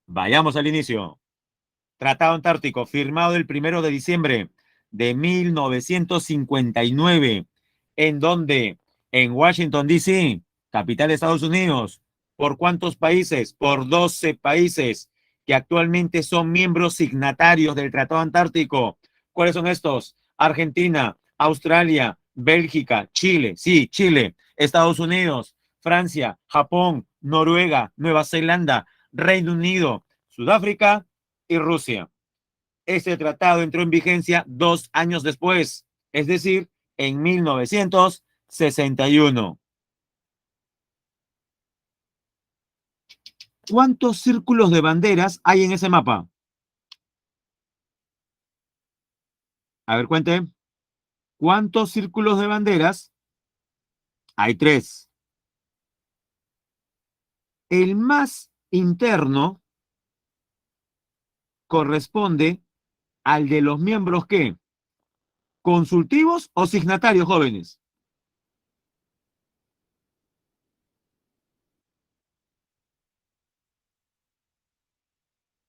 Vayamos al inicio. Tratado Antártico, firmado el 1 de diciembre de 1959, en donde en Washington, D.C., capital de Estados Unidos, ¿por cuántos países? Por 12 países que actualmente son miembros signatarios del Tratado Antártico. ¿Cuáles son estos? Argentina, Australia, Bélgica, Chile, sí, Chile, Estados Unidos, Francia, Japón, Noruega, Nueva Zelanda, Reino Unido, Sudáfrica y Rusia. Este tratado entró en vigencia 2 años después, es decir, en 1961. ¿Cuántos círculos de banderas hay en ese mapa? A ver, cuente. ¿Cuántos círculos de banderas? Hay 3. El más interno corresponde al de los miembros ¿qué? ¿Consultivos o signatarios, jóvenes?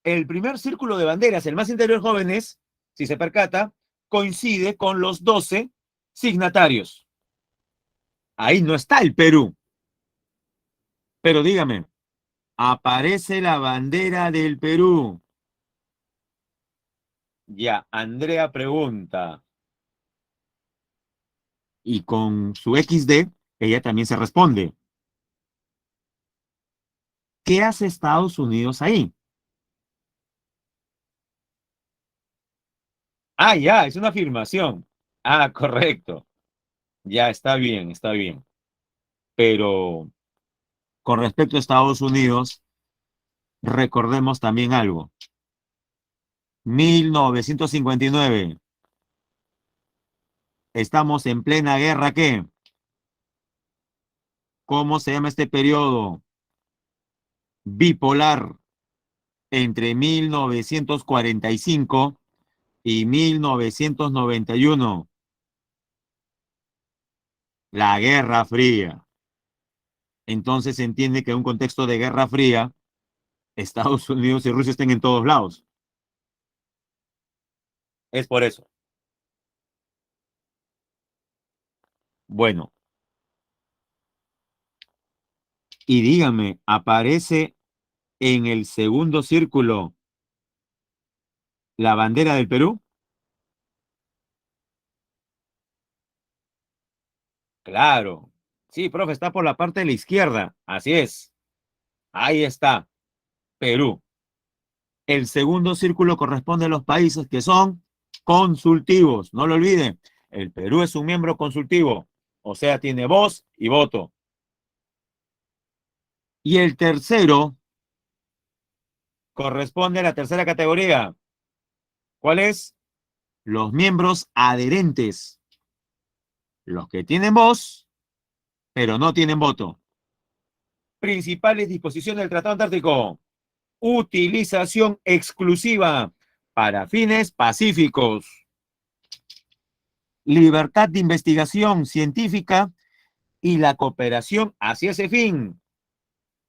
El primer círculo de banderas, el más interior, jóvenes, si se percata, coincide con los 12 signatarios. Ahí no está el Perú. Pero dígame, aparece la bandera del Perú. Ya, Andrea pregunta. Y con su XD, ella también se responde. ¿Qué hace Estados Unidos ahí? Ah, ya, es una afirmación. Ah, correcto. Ya, está bien, está bien. Pero con respecto a Estados Unidos, recordemos también algo. 1959. Estamos en plena guerra, ¿qué? ¿Cómo se llama este periodo? Bipolar entre 1945 y 1991. La Guerra Fría. Entonces se entiende que en un contexto de Guerra Fría, Estados Unidos y Rusia estén en todos lados. Es por eso. Bueno, y dígame, ¿aparece en el segundo círculo la bandera del Perú? Claro. Sí, profe, está por la parte de la izquierda. Así es. Ahí está, Perú. El segundo círculo corresponde a los países que son consultivos. No lo olviden. El Perú es un miembro consultivo. O sea, tiene voz y voto. Y el tercero corresponde a la tercera categoría. ¿Cuál es? Los miembros adherentes. Los que tienen voz, pero no tienen voto. Principales disposiciones del Tratado Antártico. Utilización exclusiva para fines pacíficos. Libertad de investigación científica y la cooperación hacia ese fin.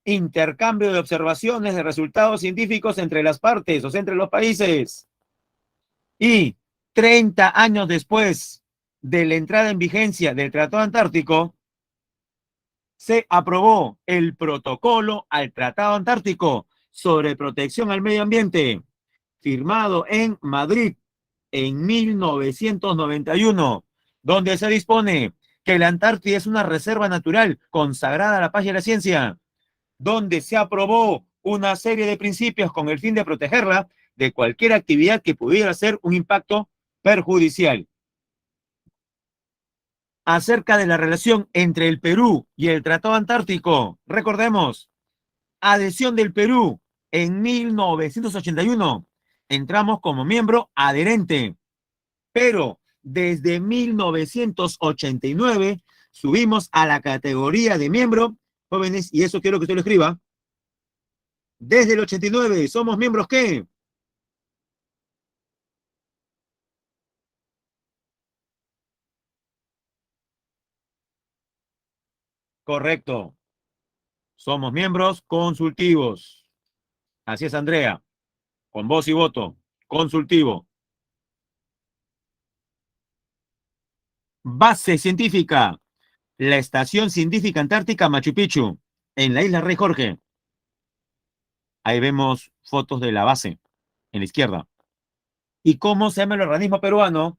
Intercambio de observaciones de resultados científicos entre las partes, o sea, entre los países. Y 30 años después de la entrada en vigencia del Tratado Antártico, se aprobó el protocolo al Tratado Antártico sobre protección al medio ambiente, firmado en Madrid en 1991, donde se dispone que la Antártida es una reserva natural consagrada a la paz y a la ciencia, donde se aprobó una serie de principios con el fin de protegerla de cualquier actividad que pudiera ser un impacto perjudicial. Acerca de la relación entre el Perú y el Tratado Antártico, recordemos, adhesión del Perú en 1981. Entramos como miembro adherente, pero desde 1989 subimos a la categoría de miembro, jóvenes, y eso quiero que usted lo escriba. Desde el 89 somos miembros ¿qué? Correcto. Somos miembros consultivos. Así es, Andrea. Con voz y voto. Consultivo. Base científica. La Estación Científica Antártica Machu Picchu, en la isla Rey Jorge. Ahí vemos fotos de la base, en la izquierda. ¿Y cómo se llama el organismo peruano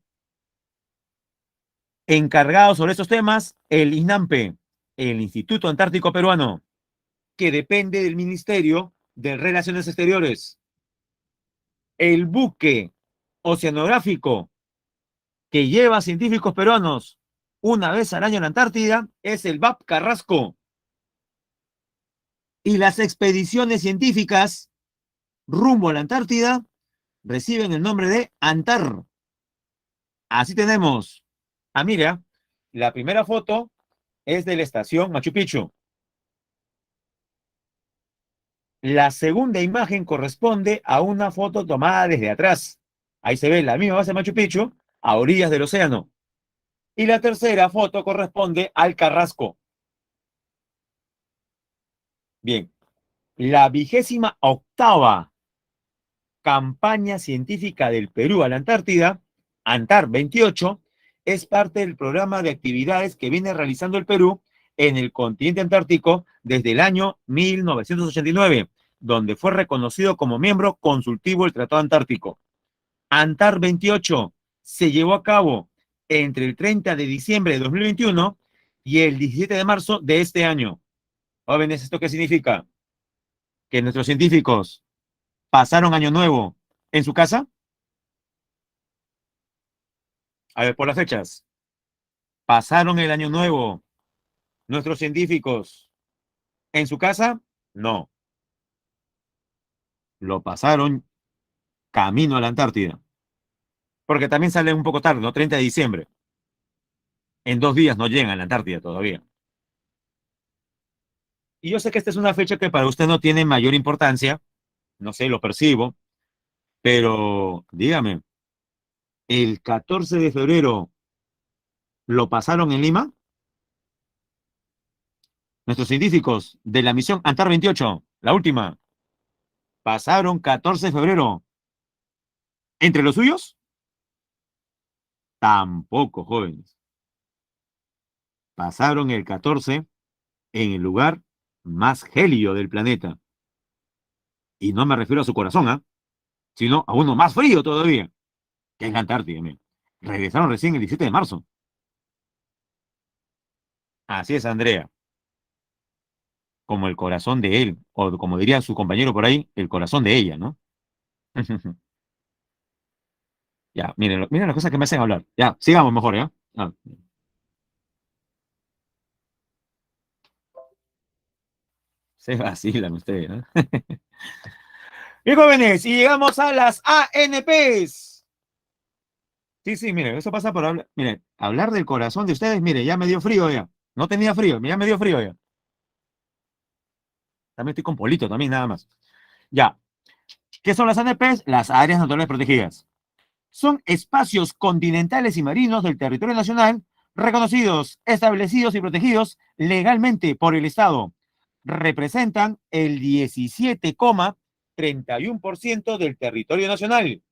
encargado sobre estos temas? El INAMPE, el Instituto Antártico Peruano, que depende del Ministerio de Relaciones Exteriores. El buque oceanográfico que lleva científicos peruanos una vez al año a la Antártida es el VAP Carrasco. Y las expediciones científicas rumbo a la Antártida reciben el nombre de ANTAR. Así tenemos. Ah, mira, la primera foto es de la estación Machu Picchu. La segunda imagen corresponde a una foto tomada desde atrás. Ahí se ve la misma base de Machu Picchu a orillas del océano. Y la tercera foto corresponde al Carrasco. Bien, la 28ª campaña científica del Perú a la Antártida, ANTAR 28, es parte del programa de actividades que viene realizando el Perú en el continente antártico desde el año 1989, donde fue reconocido como miembro consultivo del Tratado Antártico. ANTAR 28 se llevó a cabo entre el 30 de diciembre de 2021 y el 17 de marzo de este año. Jóvenes, ¿esto qué significa? Que nuestros científicos pasaron año nuevo en su casa. A ver, por las fechas. ¿Pasaron el año nuevo nuestros científicos en su casa? No. Lo pasaron camino a la Antártida. Porque también sale un poco tarde, ¿no? 30 de diciembre. En 2 días no llegan a la Antártida todavía. Y yo sé que esta es una fecha que para usted no tiene mayor importancia. No sé, lo percibo. Pero dígame, ¿el 14 de febrero lo pasaron en Lima? Nuestros científicos de la misión ANTAR 28, la última, pasaron 14 de febrero. ¿Entre los suyos? Tampoco, jóvenes. Pasaron el 14 en el lugar más gélido del planeta. Y no me refiero a su corazón, ¿ah? Sino a uno más frío todavía, que es la Antártida. Mira. Regresaron recién el 17 de marzo. Así es, Andrea. Como el corazón de él, o como diría su compañero por ahí, el corazón de ella, ¿no? Ya, miren, miren las cosas que me hacen hablar. Ya, sigamos mejor, ¿ya? Ah, se vacilan ustedes, ¿no? Bien, jóvenes, y llegamos a las ANPs. Sí, sí, mire, eso pasa por hablar. Mire, hablar del corazón de ustedes, mire, ya me dio frío ya. No tenía frío, ya me dio frío ya. También estoy con Polito, también nada más. Ya. ¿Qué son las ANPs? Las áreas naturales protegidas. Son espacios continentales y marinos del territorio nacional reconocidos, establecidos y protegidos legalmente por el Estado. Representan el 17,31% del territorio nacional.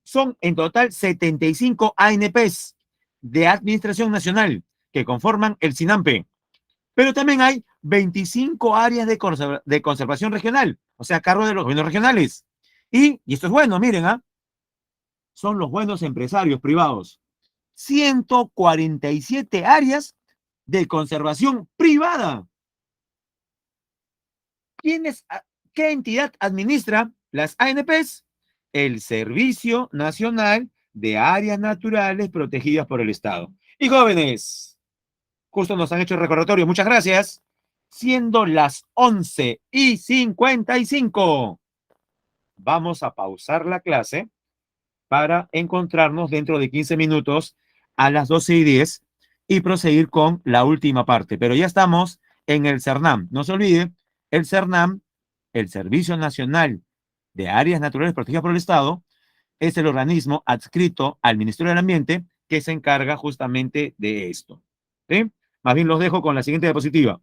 Son en total 75 ANPs de Administración Nacional que conforman el SINAMPE. Pero también hay 25 áreas de conservación regional, o sea, a cargo de los gobiernos regionales. Y esto es bueno, miren, ¿ah? Son los buenos empresarios privados. 147 áreas de conservación privada. ¿Quiénes, qué entidad administra las ANPs? El Servicio Nacional de Áreas Naturales Protegidas por el Estado. Y jóvenes, justo nos han hecho el recordatorio, muchas gracias. Siendo las 11:55, vamos a pausar la clase para encontrarnos dentro de 15 minutos a las 12:10 y proseguir con la última parte. Pero ya estamos en el CERNAM. No se olvide, el CERNAM, el Servicio Nacional de Áreas Naturales Protegidas por el Estado, es el organismo adscrito al Ministerio del Ambiente que se encarga justamente de esto. ¿Sí? Más bien los dejo con la siguiente diapositiva.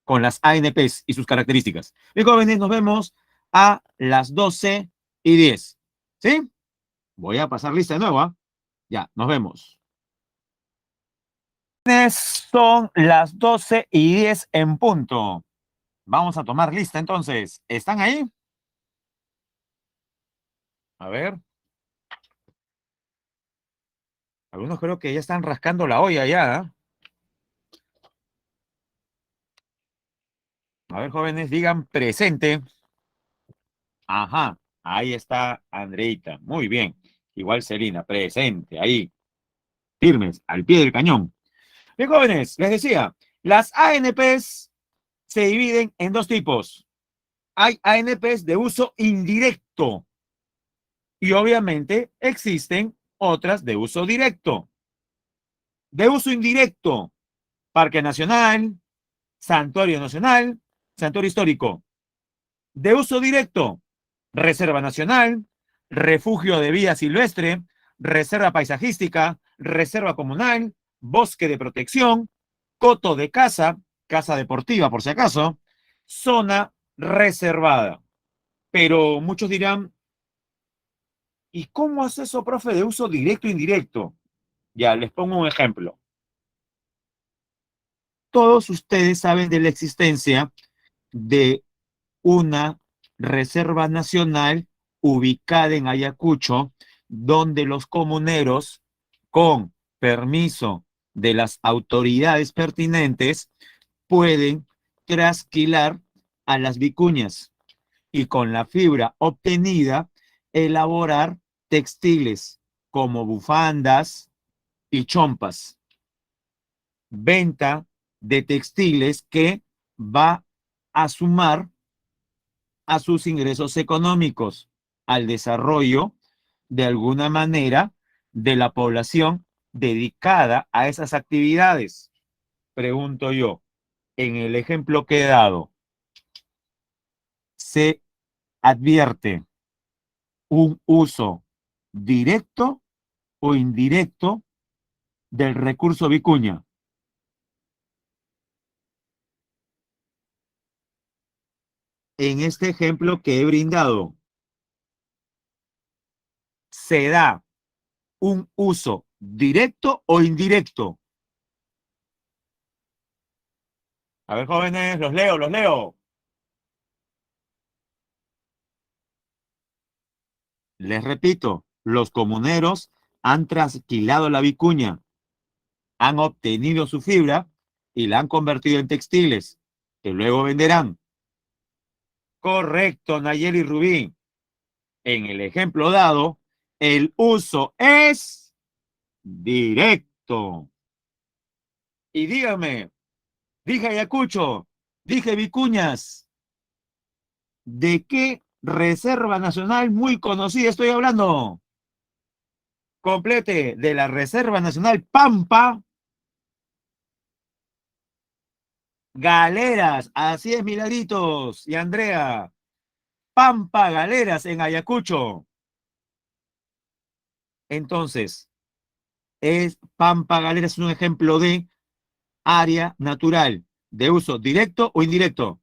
Con las ANPs y sus características. Bien, jóvenes, nos vemos a las 12:10. ¿Sí? Voy a pasar lista de nuevo, ¿ah? Ya, nos vemos. Son las 12:10 en punto. Vamos a tomar lista entonces. ¿Están ahí? A ver. Algunos creo que ya están rascando la olla ya, ¿eh? A ver, jóvenes, digan presente. Ajá, ahí está Andreita. Muy bien. Igual Celina, presente, ahí, firmes, al pie del cañón. Bien, jóvenes, les decía, las ANPs se dividen en dos tipos. Hay ANPs de uso indirecto y obviamente existen otras de uso directo. De uso indirecto, Parque Nacional, Santuario Nacional, Santuario Histórico. De uso directo, Reserva Nacional, Refugio de Vida Silvestre, Reserva Paisajística, Reserva Comunal, Bosque de Protección, Coto de Caza, Casa Deportiva por si acaso, zona reservada. Pero muchos dirán, ¿y cómo es eso, profe, de uso directo e indirecto? Ya, les pongo un ejemplo. Todos ustedes saben de la existencia de una reserva nacional ubicada en Ayacucho, donde los comuneros, con permiso de las autoridades pertinentes, pueden trasquilar a las vicuñas y con la fibra obtenida elaborar textiles como bufandas y chompas. Venta de textiles que va a sumar a sus ingresos económicos, al desarrollo de alguna manera de la población dedicada a esas actividades. Pregunto yo, en el ejemplo que he dado, ¿se advierte un uso directo o indirecto del recurso vicuña? En este ejemplo que he brindado, ¿se da un uso directo o indirecto? A ver, jóvenes, los leo, los leo. Les repito, los comuneros han trasquilado la vicuña, han obtenido su fibra y la han convertido en textiles, que luego venderán. Correcto, Nayeli Rubí. En el ejemplo dado, el uso es directo. Y dígame, dije Ayacucho, dije Vicuñas, ¿de qué reserva nacional muy conocida estoy hablando? Complete, de la Reserva Nacional Pampa Galeras. Así es, Milagritos y Andrea. Pampa Galeras en Ayacucho. Entonces, Pampa Galeras es un ejemplo de área natural de uso directo o indirecto.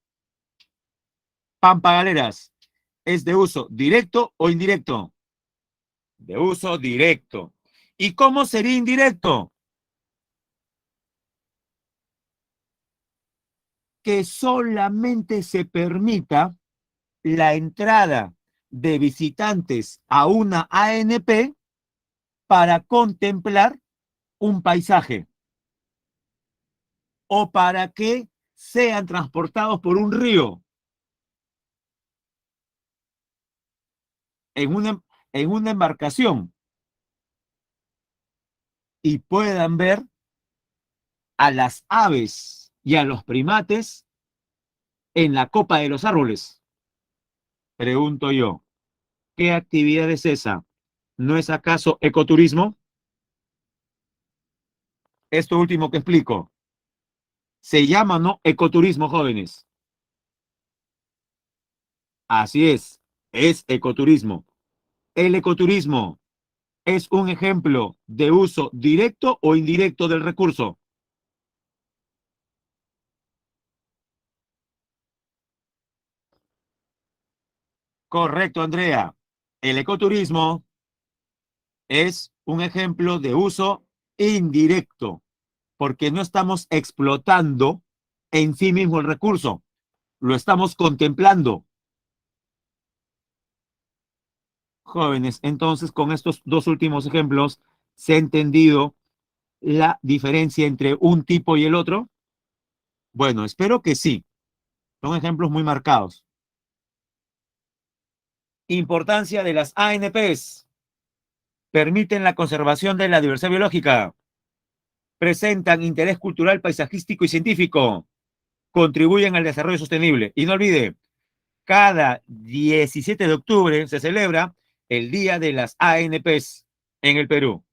Pampa Galeras es de uso directo o indirecto. De uso directo. ¿Y cómo sería indirecto? Que solamente se permita la entrada de visitantes a una ANP para contemplar un paisaje o para que sean transportados por un río en una embarcación y puedan ver a las aves y a los primates en la copa de los árboles. Pregunto yo, ¿qué actividad es esa? ¿No es acaso ecoturismo? Esto último que explico. Se llama, ¿no? Ecoturismo, jóvenes. Así es ecoturismo. El ecoturismo es un ejemplo de uso directo o indirecto del recurso. Correcto, Andrea. El ecoturismo es un ejemplo de uso indirecto, porque no estamos explotando en sí mismo el recurso, lo estamos contemplando. Jóvenes, entonces con estos dos últimos ejemplos, ¿se ha entendido la diferencia entre un tipo y el otro? Bueno, espero que sí. Son ejemplos muy marcados. Importancia de las ANPs. Permiten la conservación de la diversidad biológica. Presentan interés cultural, paisajístico y científico. Contribuyen al desarrollo sostenible. Y no olvide, cada 17 de octubre se celebra el Día de las ANPs en el Perú.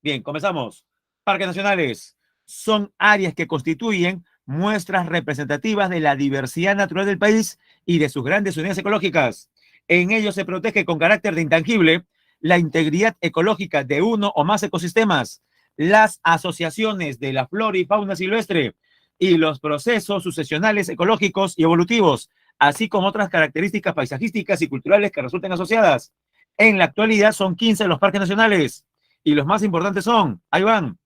Bien, comenzamos. Parques nacionales son áreas que constituyen muestras representativas de la diversidad natural del país y de sus grandes unidades ecológicas. En ellos se protege con carácter de intangible la integridad ecológica de uno o más ecosistemas, las asociaciones de la flora y fauna silvestre y los procesos sucesionales ecológicos y evolutivos, así como otras características paisajísticas y culturales que resulten asociadas. En la actualidad son 15 los parques nacionales y los más importantes son, ahí van,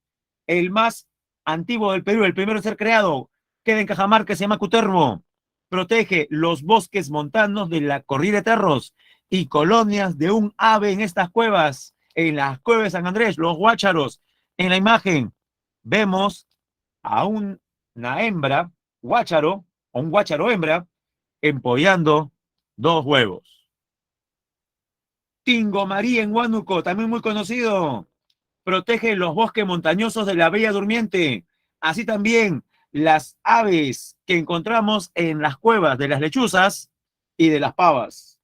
el más antiguo del Perú, el primero en ser creado, queda en Cajamarca, se llama Cutervo. Protege los bosques montanos de la corrida de Terros y colonias de un ave en estas cuevas, en las cuevas de San Andrés, los guácharos. En la imagen vemos a una hembra, guácharo, o un guácharo hembra, empollando 2 huevos. Tingo María en Huánuco, también muy conocido. Protege los bosques montañosos de la Bella Durmiente. Así también las aves que encontramos en las cuevas de las lechuzas y de las pavas.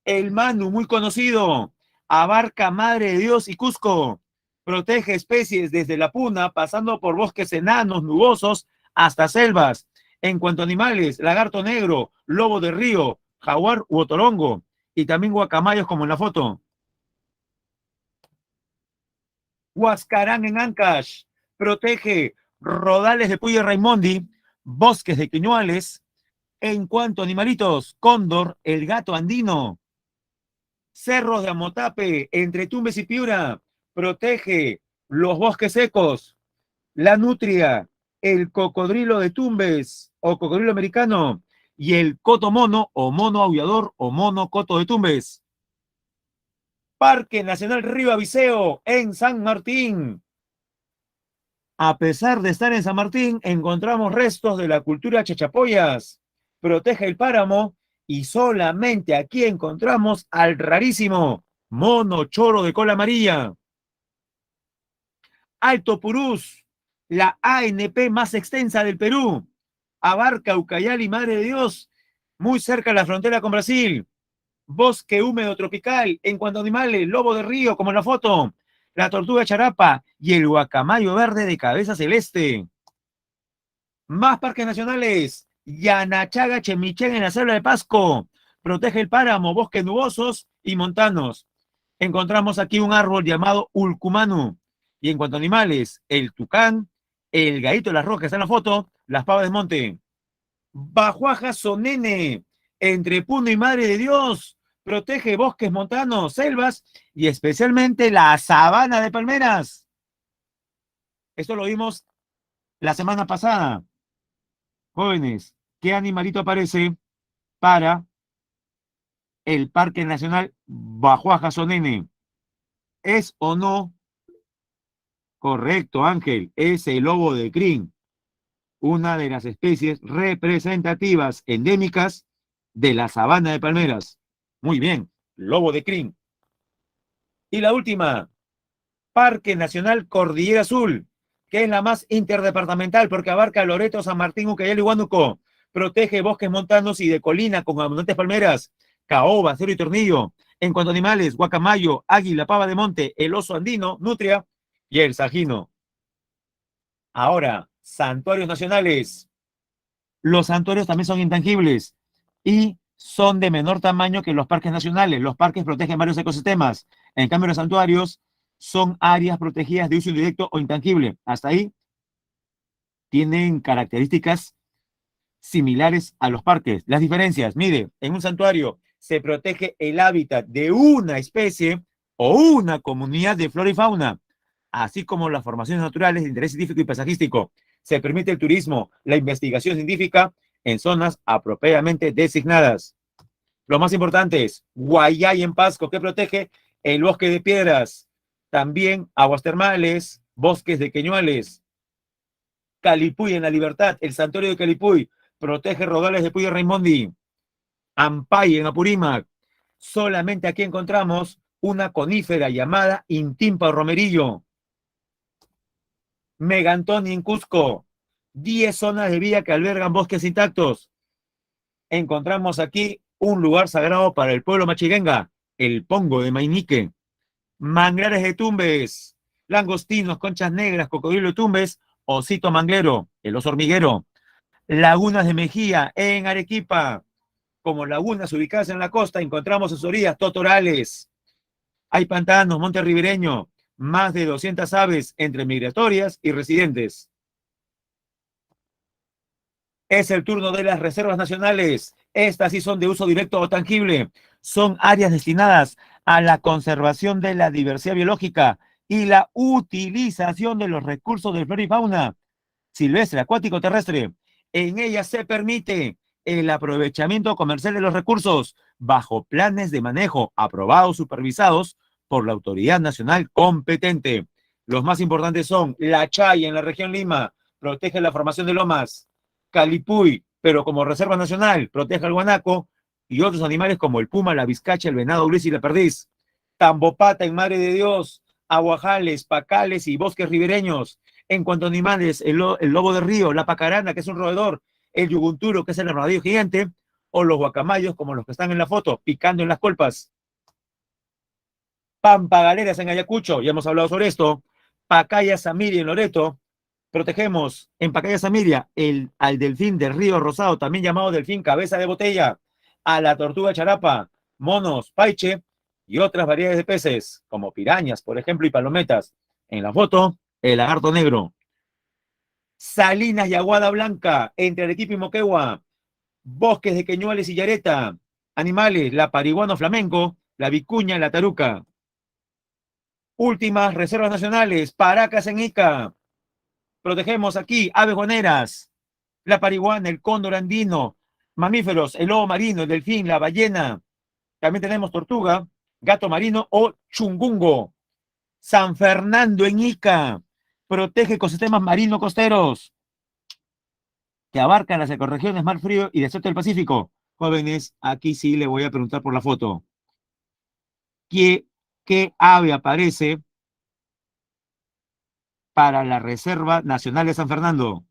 El Manu, muy conocido, abarca Madre de Dios y Cusco. Protege especies desde la puna, pasando por bosques enanos, nubosos, hasta selvas. En cuanto a animales, lagarto negro, lobo de río, jaguar u otorongo, y también guacamayos como en la foto. Huascarán en Ancash protege rodales de Puyo Raimondi, bosques de quiñuales. En cuanto a animalitos, cóndor, el gato andino. Cerros de Amotape, entre Tumbes y Piura, protege los bosques secos. La nutria, el cocodrilo de Tumbes o cocodrilo americano y el coto mono o mono aullador o mono coto de Tumbes. Parque Nacional Río Abiseo en San Martín. A pesar de estar en San Martín, encontramos restos de la cultura chachapoyas. Protege el páramo y solamente aquí encontramos al rarísimo mono choro de cola amarilla. Alto Purús, la ANP más extensa del Perú. Abarca Ucayali, Madre de Dios, muy cerca de la frontera con Brasil. Bosque húmedo tropical. En cuanto a animales, lobo de río, como en la foto, la tortuga charapa y el guacamayo verde de cabeza celeste. Más parques nacionales. Yanachaga, Chemichén en la selva de Pasco. Protege el páramo, bosques nubosos y montanos. Encontramos aquí un árbol llamado Ulcumanu. Y en cuanto a animales, el tucán, el gallito de las rocas, está en la foto, las pavas de monte. Bajuaja Sonene, entre Puno y Madre de Dios, protege bosques montanos, selvas y especialmente la sabana de palmeras. Esto lo vimos la semana pasada. Jóvenes, ¿qué animalito aparece para el Parque Nacional Bajuaja Sonene? ¿Es o no correcto, Ángel? Es el lobo de crin, una de las especies representativas endémicas de la sabana de palmeras. Muy bien, lobo de crin. Y la última, Parque Nacional Cordillera Azul, que es la más interdepartamental porque abarca Loreto, San Martín, Ucayali y Huánuco. Protege bosques montanos y de colina con abundantes palmeras, caoba, cero y tornillo. En cuanto a animales, guacamayo, águila, pava de monte, el oso andino, nutria y el sajino. Ahora, santuarios nacionales. Los santuarios también son intangibles y son de menor tamaño que los parques nacionales. Los parques protegen varios ecosistemas. En cambio, los santuarios son áreas protegidas de uso indirecto o intangible. Hasta ahí tienen características similares a los parques. Las diferencias, mire, en un santuario se protege el hábitat de una especie o una comunidad de flora y fauna, así como las formaciones naturales de interés científico y paisajístico. Se permite el turismo, la investigación científica en zonas apropiadamente designadas. Lo más importante es Guayay en Pasco, que protege el bosque de piedras, también aguas termales, bosques de queñuales, Calipuy en La Libertad, el santuario de Calipuy, protege rodales de Puyo Raimondi, Ampay en Apurímac. Solamente aquí encontramos una conífera llamada Intimpa Romerillo. Megantoni en Cusco, 10 zonas de vía que albergan bosques intactos. Encontramos aquí un lugar sagrado para el pueblo machiguenga, el Pongo de Mainique. Manglares de Tumbes, langostinos, conchas negras, cocodrilo de Tumbes, osito manglero, el oso hormiguero. Lagunas de Mejía en Arequipa. Como lagunas ubicadas en la costa, encontramos sus orillas totorales. Hay pantanos, monte ribereño, más de 200 aves entre migratorias y residentes. Es el turno de las reservas nacionales. Estas sí son de uso directo o tangible. Son áreas destinadas a la conservación de la diversidad biológica y la utilización de los recursos de flora y fauna silvestre, acuático, terrestre. En ellas se permite el aprovechamiento comercial de los recursos bajo planes de manejo aprobados, supervisados por la autoridad nacional competente. Los más importantes son la Chay en la región Lima, protege la formación de lomas, Calipuy, pero como reserva nacional, protege al guanaco y otros animales como el puma, la vizcacha, el venado gris y la perdiz. Tambopata en Madre de Dios, aguajales, pacales y bosques ribereños. En cuanto a animales, el lobo de río, la pacarana, que es un roedor, el yugunturo, que es el armadillo gigante, o los guacamayos, como los que están en la foto, picando en las colpas. Pampagaleras en Ayacucho, ya hemos hablado sobre esto. Pacaya Samiria en Loreto, protegemos en Pacaya Samiria al delfín del río Rosado, también llamado delfín cabeza de botella, a la tortuga charapa, monos, paiche y otras variedades de peces, como pirañas, por ejemplo, y palometas. En la foto, el lagarto negro. Salinas y Aguada Blanca, entre Arequipa y Moquegua, bosques de queñuales y yareta, animales, la pariguano flamenco, la vicuña, la taruca. Últimas reservas nacionales, Paracas en Ica. Protegemos aquí aves guaneras, la pariguana, el cóndor andino, mamíferos, el lobo marino, el delfín, la ballena. También tenemos tortuga, gato marino o chungungo. San Fernando en Ica protege ecosistemas marino costeros que abarcan las ecorregiones mar frío y desierto del Pacífico. Jóvenes, aquí sí le voy a preguntar por la foto. ¿Qué ave aparece para la Reserva Nacional de San Fernando?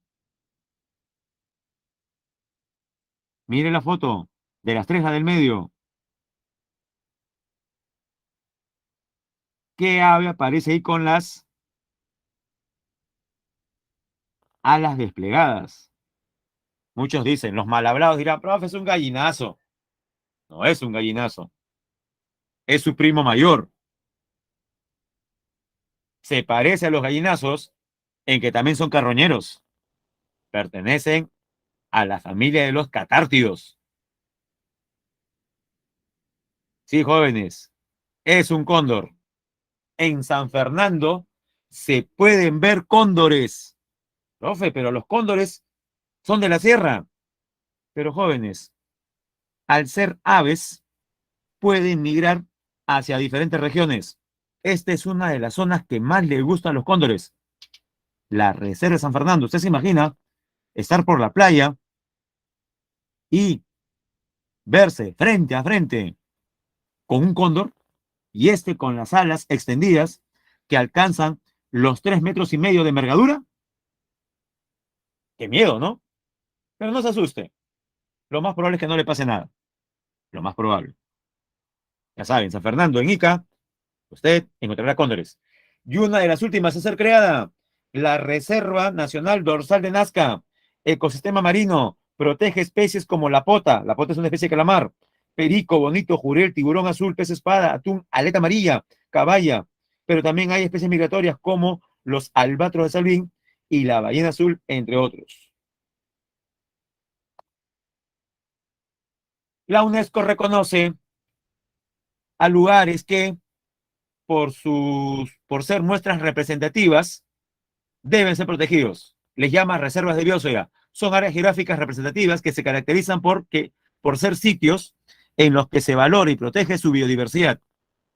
Mire la foto, de las tres, la del medio. ¿Qué ave aparece ahí con las alas desplegadas? Muchos dicen, los mal hablados dirán, profe, es un gallinazo. No es un gallinazo. Es su primo mayor. Se parece a los gallinazos en que también son carroñeros. Pertenecen a la familia de los catártidos. Sí, jóvenes, es un cóndor. En San Fernando se pueden ver cóndores. Profe, pero los cóndores son de la sierra. Pero jóvenes, al ser aves, pueden migrar hacia diferentes regiones. Esta es una de las zonas que más les gustan a los cóndores. La Reserva de San Fernando. Usted se imagina estar por la playa y verse frente a frente con un cóndor y este con las alas extendidas que alcanzan los 3,5 metros de envergadura. Qué miedo, ¿no? Pero no se asuste. Lo más probable es que no le pase nada. Lo más probable. Ya saben, San Fernando, en Ica, usted encontrará cóndores. Y una de las últimas a ser creada, la Reserva Nacional Dorsal de Nazca, ecosistema marino, protege especies como la pota es una especie de calamar, perico, bonito, jurel, tiburón azul, pez espada, atún, aleta amarilla, caballa, pero también hay especies migratorias como los albatros de Salvín y la ballena azul, entre otros. La UNESCO reconoce a lugares que por ser muestras representativas deben ser protegidos. Les llama reservas de biosfera. Son áreas geográficas representativas que se caracterizan por ser sitios en los que se valora y protege su biodiversidad.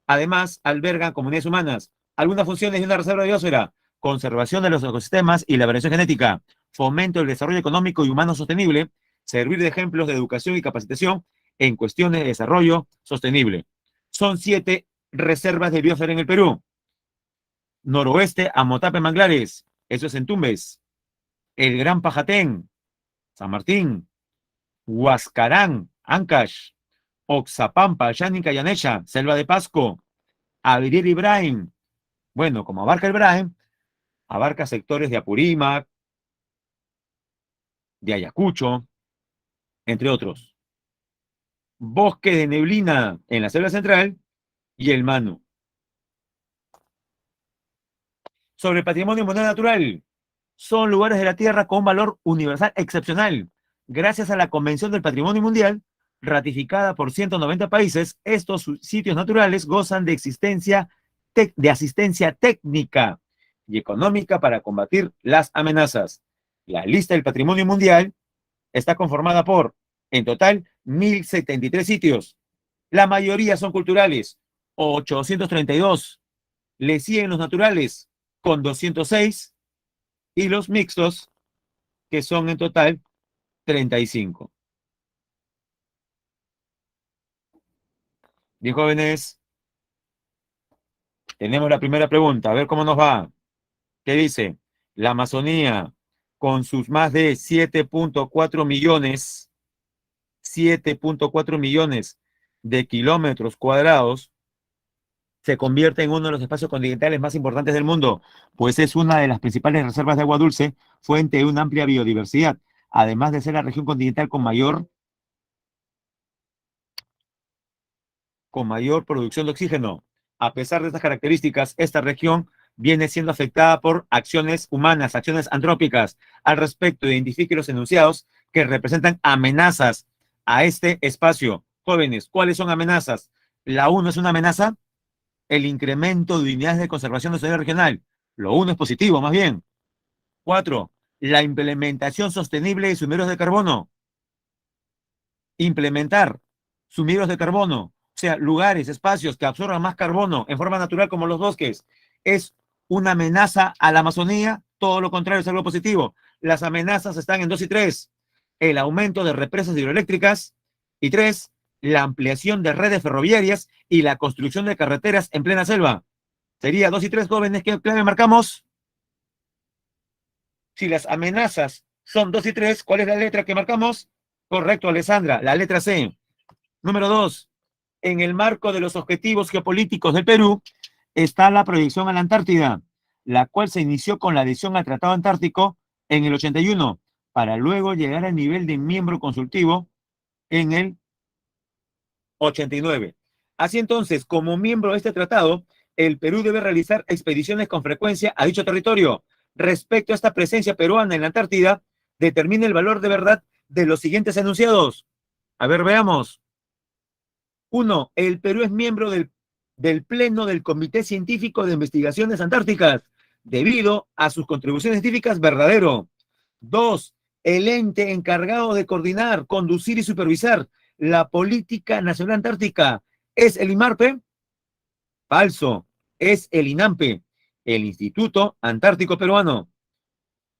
Además, albergan comunidades humanas. Algunas funciones de una reserva de biosfera: conservación de los ecosistemas y la variación genética, fomento del desarrollo económico y humano sostenible, servir de ejemplos de educación y capacitación en cuestiones de desarrollo sostenible. Son 7 reservas de biosfera en el Perú. Noroeste, Amotape, Manglares, eso es en Tumbes. El Gran Pajatén, San Martín. Huascarán, Ancash. Oxapampa, Yanica, Yanecha, Selva de Pasco. Abrir Ibrahim. Bueno, como abarca el Ibrahim, abarca sectores de Apurímac, de Ayacucho, entre otros. Bosque de neblina en la selva central y el Manu. Sobre patrimonio mundial natural, son lugares de la Tierra con un valor universal excepcional. Gracias a la Convención del Patrimonio Mundial, ratificada por 190 países, estos sitios naturales gozan de asistencia técnica y económica para combatir las amenazas. La lista del patrimonio mundial está conformada por, en total, 1.073 sitios. La mayoría son culturales, 832. Le siguen los naturales, con 206, y los mixtos, que son en total 35. Bien, jóvenes, tenemos la primera pregunta. A ver cómo nos va. ¿Qué dice? La Amazonía, con sus más de 7.4 millones, 7.4 millones de kilómetros cuadrados, se convierte en uno de los espacios continentales más importantes del mundo, pues es una de las principales reservas de agua dulce, fuente de una amplia biodiversidad, además de ser la región continental con mayor producción de oxígeno. A pesar de estas características, esta región viene siendo afectada por acciones humanas, acciones antrópicas. Al respecto, identifique los enunciados que representan amenazas a este espacio. Jóvenes, ¿cuáles son amenazas? La 1 es una amenaza, el incremento de unidades de conservación de soberanía regional. Lo 1 es positivo, más bien. 4, la implementación sostenible de sumideros de carbono. Implementar sumideros de carbono, o sea, lugares, espacios que absorban más carbono en forma natural como los bosques, es una amenaza a la Amazonía. Todo lo contrario, es algo positivo. Las amenazas están en 2 y 3. El aumento de represas hidroeléctricas. Y 3, la ampliación de redes ferroviarias y la construcción de carreteras en plena selva. Sería 2 y 3, jóvenes. ¿Qué clave marcamos? Si las amenazas son 2 y 3, ¿cuál es la letra que marcamos? Correcto, Alessandra, la letra C. Número 2, en el marco de los objetivos geopolíticos del Perú está la proyección a la Antártida, la cual se inició con la adhesión al Tratado Antártico en el 81, para luego llegar al nivel de miembro consultivo en el 89. Así entonces, como miembro de este tratado, el Perú debe realizar expediciones con frecuencia a dicho territorio. Respecto a esta presencia peruana en la Antártida, determina el valor de verdad de los siguientes enunciados. A ver, veamos. 1. El Perú es miembro del Pleno del Comité Científico de Investigaciones Antárticas, debido a sus contribuciones científicas. Verdadero. 2. El ente encargado de coordinar, conducir y supervisar la política nacional antártica es el IMARPE. Falso. Es el INAMPE, el Instituto Antártico Peruano.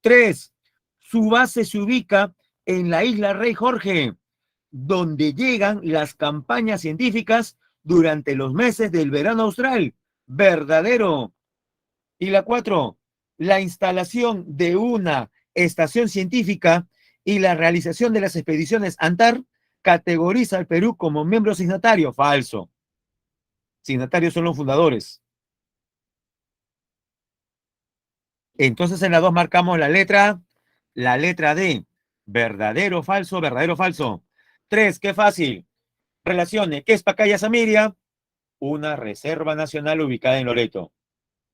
3. Su base se ubica en la isla Rey Jorge, donde llegan las campañas científicas durante los meses del verano austral. Verdadero. Y la 4, la instalación de una estación científica y la realización de las expediciones ANTAR categoriza al Perú como miembro signatario. Falso. Signatarios son los fundadores. Entonces en la 2 marcamos la letra D. Verdadero, falso, verdadero, falso. 3, qué fácil. Relacione, ¿qué es Pacaya Samiria? Una reserva nacional ubicada en Loreto.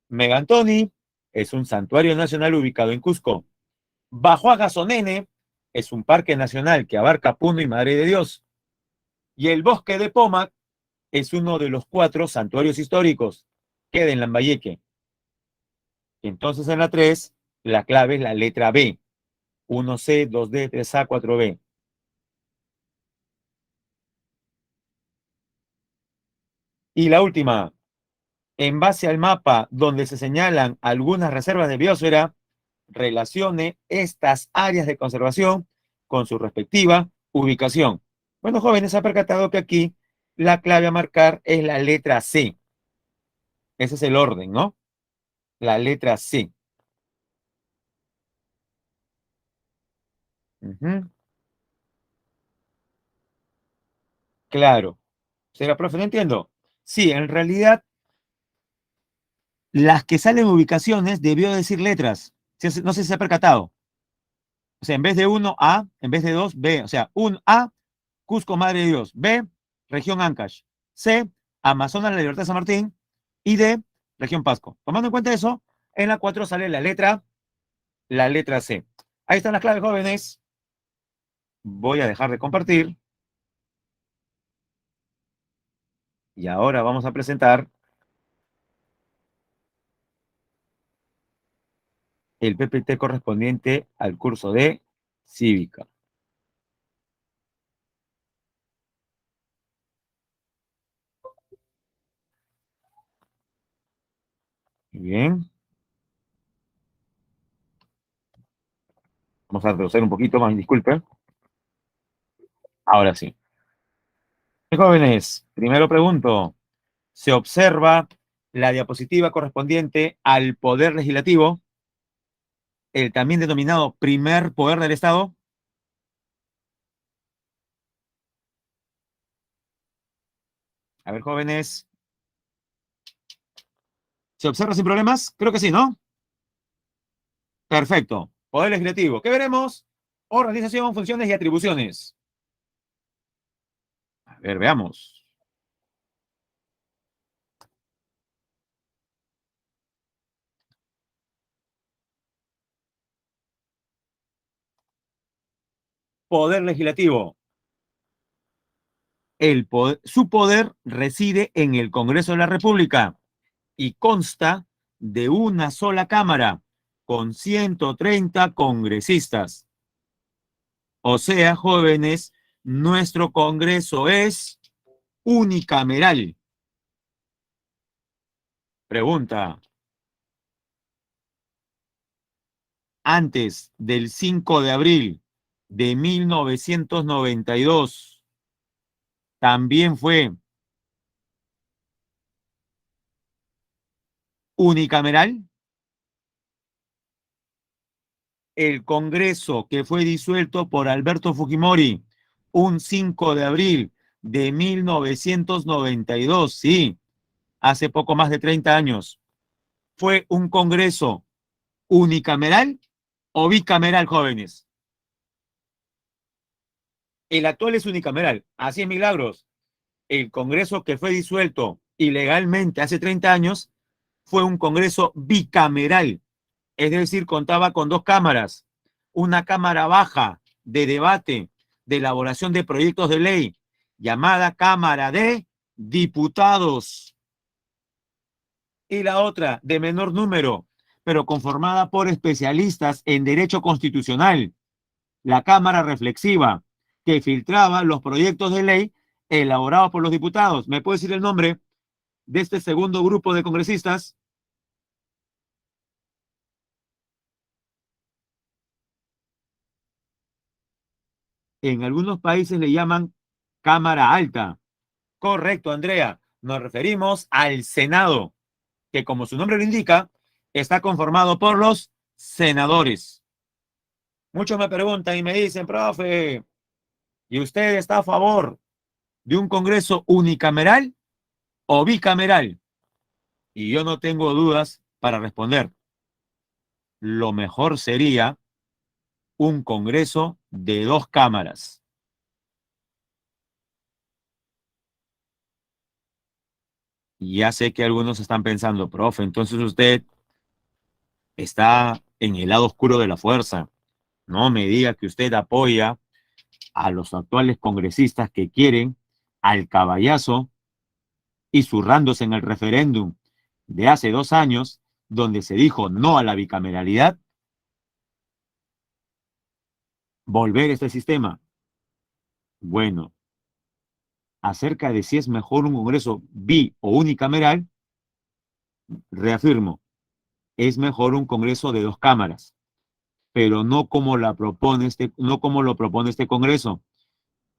Megantoni es un santuario nacional ubicado en Cusco. Bajo Agasonene es un parque nacional que abarca Puno y Madre de Dios. Y el bosque de Pomac es uno de los 4 santuarios históricos. Queda en Lambayeque. Entonces en la 3, la clave es la letra B. 1C, 2D, 3A, 4B. Y la última, En base al mapa donde se señalan algunas reservas de biosfera, relacione estas áreas de conservación con su respectiva ubicación. Bueno, jóvenes, se ha percatado que aquí la clave a marcar es la letra C. Ese es el orden, ¿no? La letra C. Ujú. Claro. ¿Será, profe? No entiendo. Sí, en realidad, las que salen ubicaciones debió decir letras. No sé si se ha percatado. O sea, en vez de uno A, en vez de 2 B. O sea, un A, Cusco, Madre de Dios. B, región Ancash. C, Amazonas, La Libertad de San Martín. Y D, región Pasco. Tomando en cuenta eso, en la 4 sale la letra C. Ahí están las claves, jóvenes. Voy a dejar de compartir. Y ahora vamos a presentar el PPT correspondiente al curso de Cívica. Bien. Vamos a retroceder un poquito más, disculpen. Ahora sí. Jóvenes, primero pregunto, ¿se observa la diapositiva correspondiente al Poder Legislativo, el también denominado primer poder del Estado? A ver, jóvenes, ¿se observa sin problemas? Creo que sí, ¿no? Perfecto. Poder Legislativo. ¿Qué veremos? Organización, funciones y atribuciones. A ver, veamos. Poder Legislativo. Su poder reside en el Congreso de la República y consta de una sola Cámara con 130 congresistas. O sea, jóvenes, nuestro Congreso es unicameral. Pregunta, antes del 5 de abril de 1992, también fue unicameral. El Congreso que fue disuelto por Alberto Fujimori un 5 de abril de 1992, sí, hace poco más de 30 años, ¿fue un Congreso unicameral o bicameral, jóvenes? El actual es unicameral, así es, Milagros. El Congreso que fue disuelto ilegalmente hace 30 años fue un Congreso bicameral, es decir, contaba con dos cámaras, una cámara baja de debate, de elaboración de proyectos de ley, llamada Cámara de Diputados, y la otra de menor número, pero conformada por especialistas en derecho constitucional, la Cámara Reflexiva, que filtraba los proyectos de ley elaborados por los diputados. ¿Me puede decir el nombre de este segundo grupo de congresistas? En algunos países le llaman Cámara Alta. Correcto, Andrea. Nos referimos al Senado, que como su nombre lo indica, está conformado por los senadores. Muchos me preguntan y me dicen, profe, ¿y usted está a favor de un Congreso unicameral o bicameral? Y yo no tengo dudas para responder. Lo mejor sería un Congreso de dos cámaras. Y ya sé que algunos están pensando, profe, entonces usted está en el lado oscuro de la fuerza. No me diga que usted apoya a los actuales congresistas que quieren al caballazo y zurrándose en el referéndum de hace 2 años, donde se dijo no a la bicameralidad, volver a este sistema. Bueno, acerca de si es mejor un Congreso bi o unicameral, Reafirmo, es mejor un Congreso de 2 cámaras, pero no como no como lo propone este Congreso.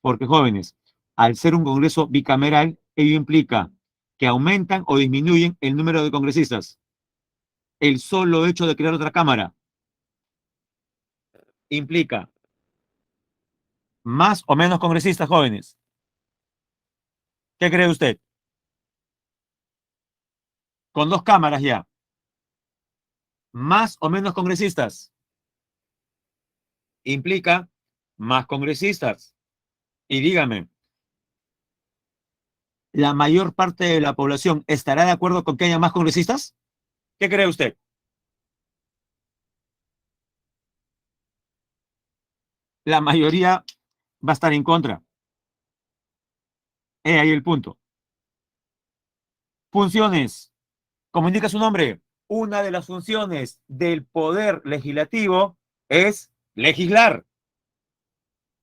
Porque, jóvenes, al ser un Congreso bicameral, ello implica que aumentan o disminuyen el número de congresistas. El solo hecho de crear otra cámara implica más o menos congresistas, jóvenes. ¿Qué cree usted? Con 2 cámaras ya. Más o menos congresistas implica más congresistas. Y dígame, ¿la mayor parte de la población estará de acuerdo con que haya más congresistas? ¿Qué cree usted? La mayoría va a estar en contra. He ahí el punto. Funciones. Como indica su nombre, una de las funciones del poder legislativo es legislar,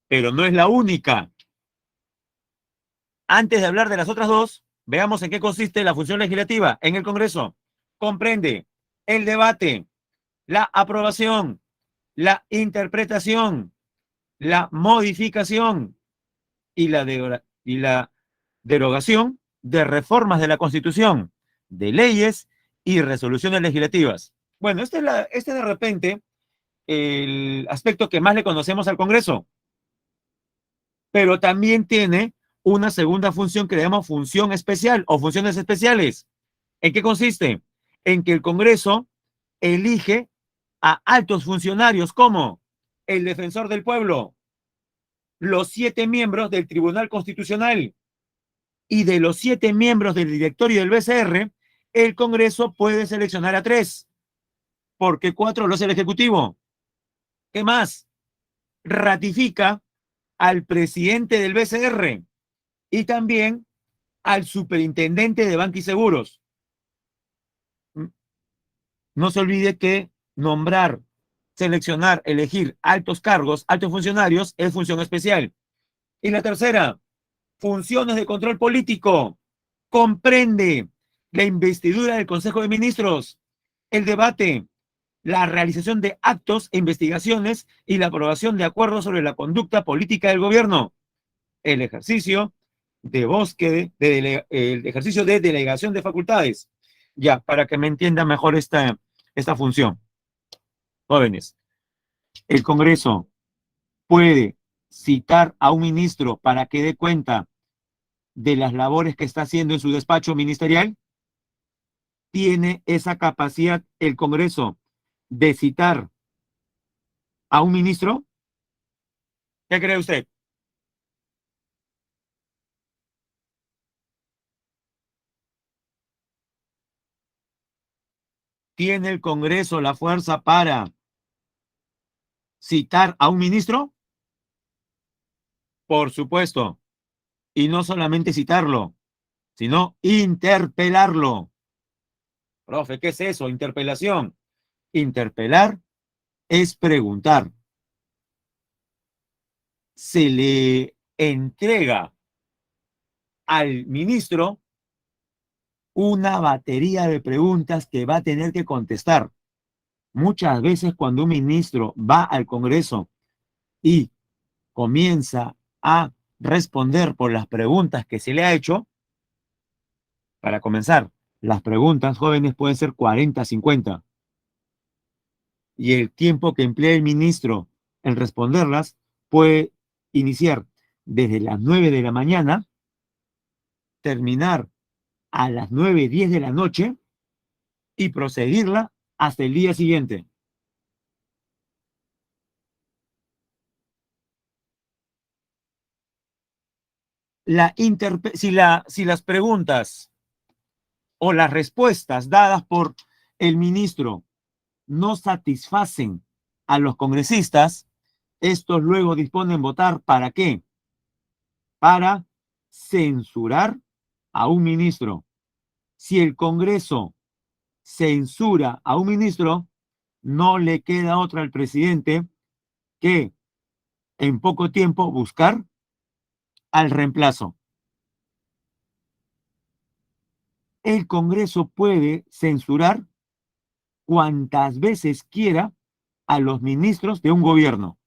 pero no es la única. Antes de hablar de las otras dos, veamos en qué consiste la función legislativa en el Congreso. Comprende el debate, la aprobación, la interpretación, la modificación y la derogación de reformas de la Constitución, de leyes y resoluciones legislativas. Bueno, este de repente el aspecto que más le conocemos al Congreso, pero también tiene una segunda función que le llamamos función especial o funciones especiales. ¿En qué consiste? En que el Congreso elige a altos funcionarios como el defensor del pueblo, los 7 miembros del Tribunal Constitucional y de los 7 miembros del directorio del BCR, el Congreso puede seleccionar a 3, porque 4 lo hace el Ejecutivo. ¿Qué más? Ratifica al presidente del BCR y también al superintendente de Banca y Seguros. No se olvide que nombrar, seleccionar, elegir altos cargos, altos funcionarios es función especial. Y la tercera, funciones de control político. Comprende la investidura del Consejo de Ministros, el debate, la realización de actos e investigaciones y la aprobación de acuerdos sobre la conducta política del gobierno, el ejercicio de el ejercicio de delegación de facultades. Ya, para que me entienda mejor esta función. Jóvenes, el Congreso puede citar a un ministro para que dé cuenta de las labores que está haciendo en su despacho ministerial. ¿Tiene esa capacidad el Congreso de citar a un ministro? ¿Qué cree usted? ¿Tiene el Congreso la fuerza para citar a un ministro? Por supuesto. Y no solamente citarlo, sino interpelarlo. Profe, ¿qué es eso? Interpelación. Interpelar es preguntar. Se le entrega al ministro una batería de preguntas que va a tener que contestar. Muchas veces cuando un ministro va al Congreso y comienza a responder por las preguntas que se le ha hecho, para comenzar, las preguntas jóvenes pueden ser 40, 50, y el tiempo que emplea el ministro en responderlas puede iniciar desde las 9 de la mañana, terminar a las 9:10 de la noche y proseguirla hasta el día siguiente. Si las preguntas o las respuestas dadas por el ministro no satisfacen a los congresistas, estos luego disponen votar ¿para qué? Para censurar a un ministro. Si el Congreso censura a un ministro, no le queda otra al presidente que en poco tiempo buscar al reemplazo. El Congreso puede censurar cuantas veces quiera a los ministros de un gobierno.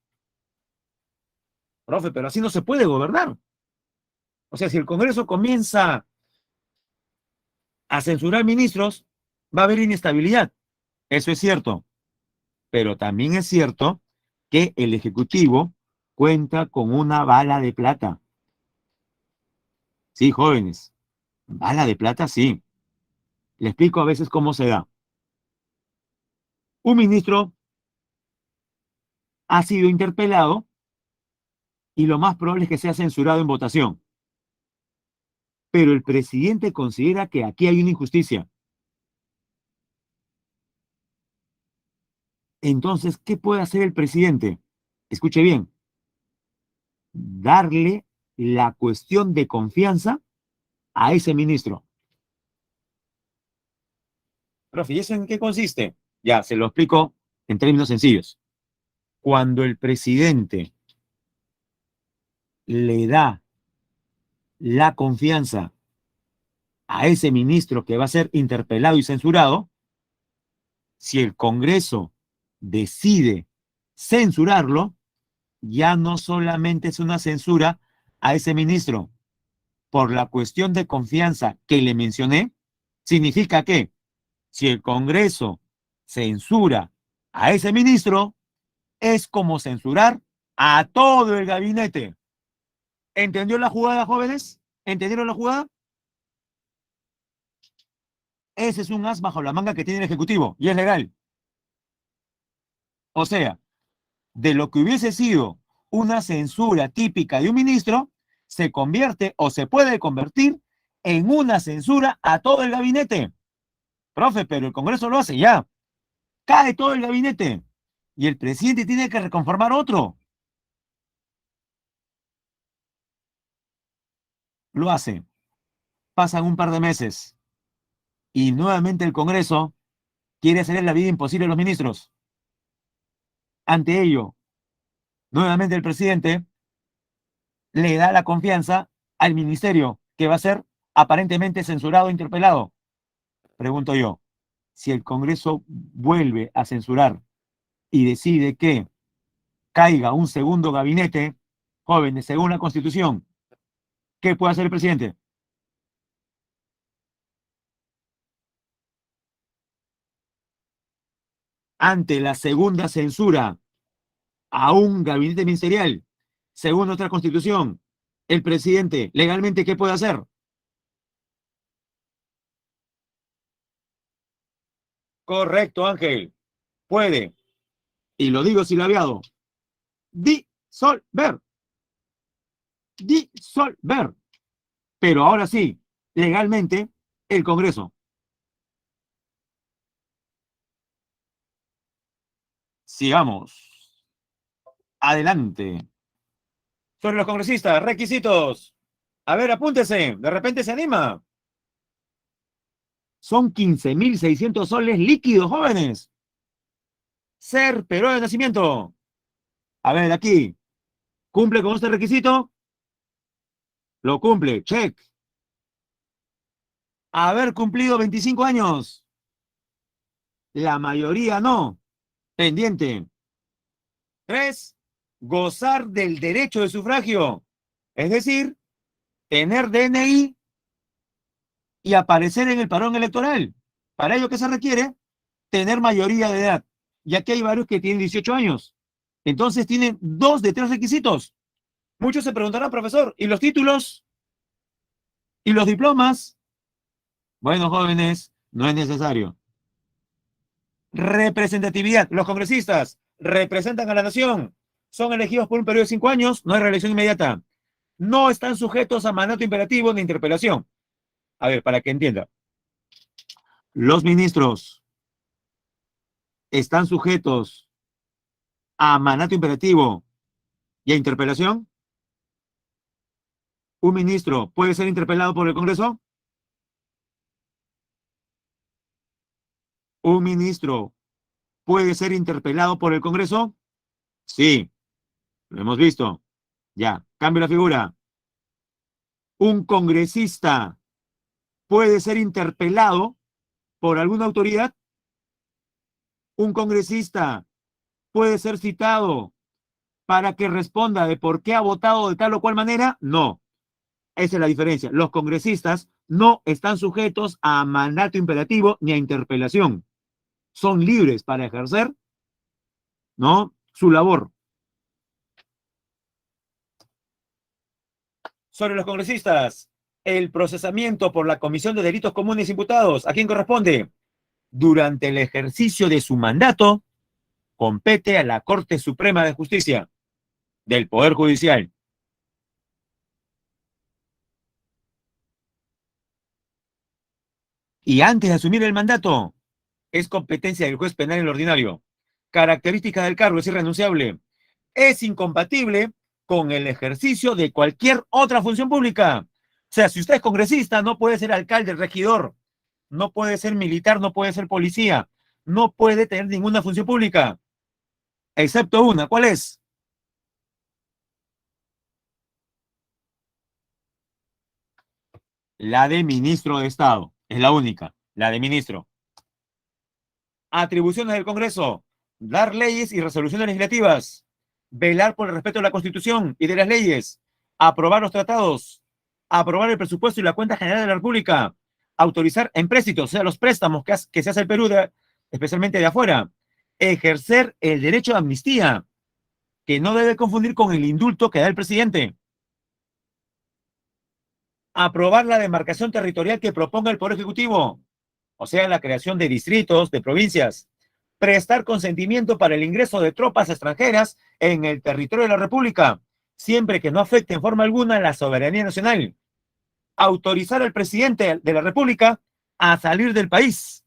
Profe, pero así no se puede gobernar. O sea, si el Congreso comienza a censurar ministros, va a haber inestabilidad. Eso es cierto. Pero también es cierto que el Ejecutivo cuenta con una bala de plata. Sí, jóvenes, bala de plata, sí. Le explico a veces cómo se da. Un ministro ha sido interpelado y lo más probable es que sea censurado en votación. Pero el presidente considera que aquí hay una injusticia. Entonces, ¿qué puede hacer el presidente? Escuche bien, darle la cuestión de confianza a ese ministro. Profe, ¿y eso en qué consiste? Ya, se lo explico en términos sencillos. Cuando el presidente le da la confianza a ese ministro que va a ser interpelado y censurado, si el Congreso decide censurarlo, ya no solamente es una censura a ese ministro por la cuestión de confianza que le mencioné, significa que si el Congreso censura a ese ministro, es como censurar a todo el gabinete. ¿Entendió la jugada, jóvenes? ¿Entendieron la jugada? Ese es un as bajo la manga que tiene el Ejecutivo y es legal. O sea, de lo que hubiese sido una censura típica de un ministro, se convierte o se puede convertir en una censura a todo el gabinete. Profe, pero el Congreso lo hace ya. Cae todo el gabinete y el presidente tiene que reconformar otro. Lo hace. Pasan un par de meses y nuevamente el Congreso quiere hacerle la vida imposible a los ministros. Ante ello, nuevamente el presidente le da la confianza al ministerio que va a ser aparentemente censurado e interpelado. Pregunto yo, si el Congreso vuelve a censurar y decide que caiga un segundo gabinete, jóvenes, según la Constitución, ¿qué puede hacer el presidente? Ante la segunda censura a un gabinete ministerial, según nuestra Constitución, el presidente, legalmente, ¿qué puede hacer? Correcto, Ángel. Puede, y lo digo silabiado, disolver. Disolver. Pero ahora sí, legalmente, el Congreso. Sigamos. Adelante. Sobre los congresistas, requisitos. A ver, apúntese. De repente se anima. Son 15.600 soles líquidos, jóvenes. Ser peruano de nacimiento. A ver, aquí. ¿Cumple con este requisito? Lo cumple. Check. Haber cumplido 25 años. La mayoría no. Pendiente. 3. Gozar del derecho de sufragio. Es decir, tener DNI y aparecer en el padrón electoral. Para ello, ¿qué se requiere? Tener mayoría de edad. Y aquí hay varios que tienen 18 años. Entonces tienen 2 de 3 requisitos. Muchos se preguntarán, profesor, ¿y los títulos? ¿Y los diplomas? Bueno, jóvenes, no es necesario. Representatividad. Los congresistas representan a la nación. Son elegidos por un periodo de 5 años. No hay reelección inmediata. No están sujetos a mandato imperativo ni interpelación. A ver, para que entienda. Los ministros están sujetos a mandato imperativo y a interpelación. ¿Un ministro puede ser interpelado por el Congreso? ¿Un ministro puede ser interpelado por el Congreso? Sí, lo hemos visto. Ya, cambio la figura. Un congresista puede ser interpelado por alguna autoridad. Un congresista puede ser citado para que responda de por qué ha votado de tal o cual manera. No, esa es la diferencia. Los congresistas no están sujetos a mandato imperativo ni a interpelación. Son libres para ejercer, ¿no?, su labor. Sobre los congresistas, el procesamiento por la comisión de delitos comunes imputados, ¿a quién corresponde? Durante el ejercicio de su mandato, compete a la Corte Suprema de Justicia del Poder Judicial. Y antes de asumir el mandato, es competencia del juez penal en lo ordinario. Característica del cargo: es irrenunciable. Es incompatible con el ejercicio de cualquier otra función pública. O sea, si usted es congresista, no puede ser alcalde, regidor, no puede ser militar, no puede ser policía, no puede tener ninguna función pública, excepto una. ¿Cuál es? La de ministro de Estado. Es la única, la de ministro. Atribuciones del Congreso: dar leyes y resoluciones legislativas, velar por el respeto de la Constitución y de las leyes, aprobar los tratados, aprobar el presupuesto y la cuenta general de la República, autorizar empréstitos, o sea, los préstamos que se hace el Perú, especialmente de afuera, ejercer el derecho de amnistía, que no debe confundir con el indulto que da el presidente, aprobar la demarcación territorial que proponga el Poder Ejecutivo, o sea, la creación de distritos, de provincias, prestar consentimiento para el ingreso de tropas extranjeras en el territorio de la República, siempre que no afecte en forma alguna la soberanía nacional, autorizar al presidente de la República a salir del país.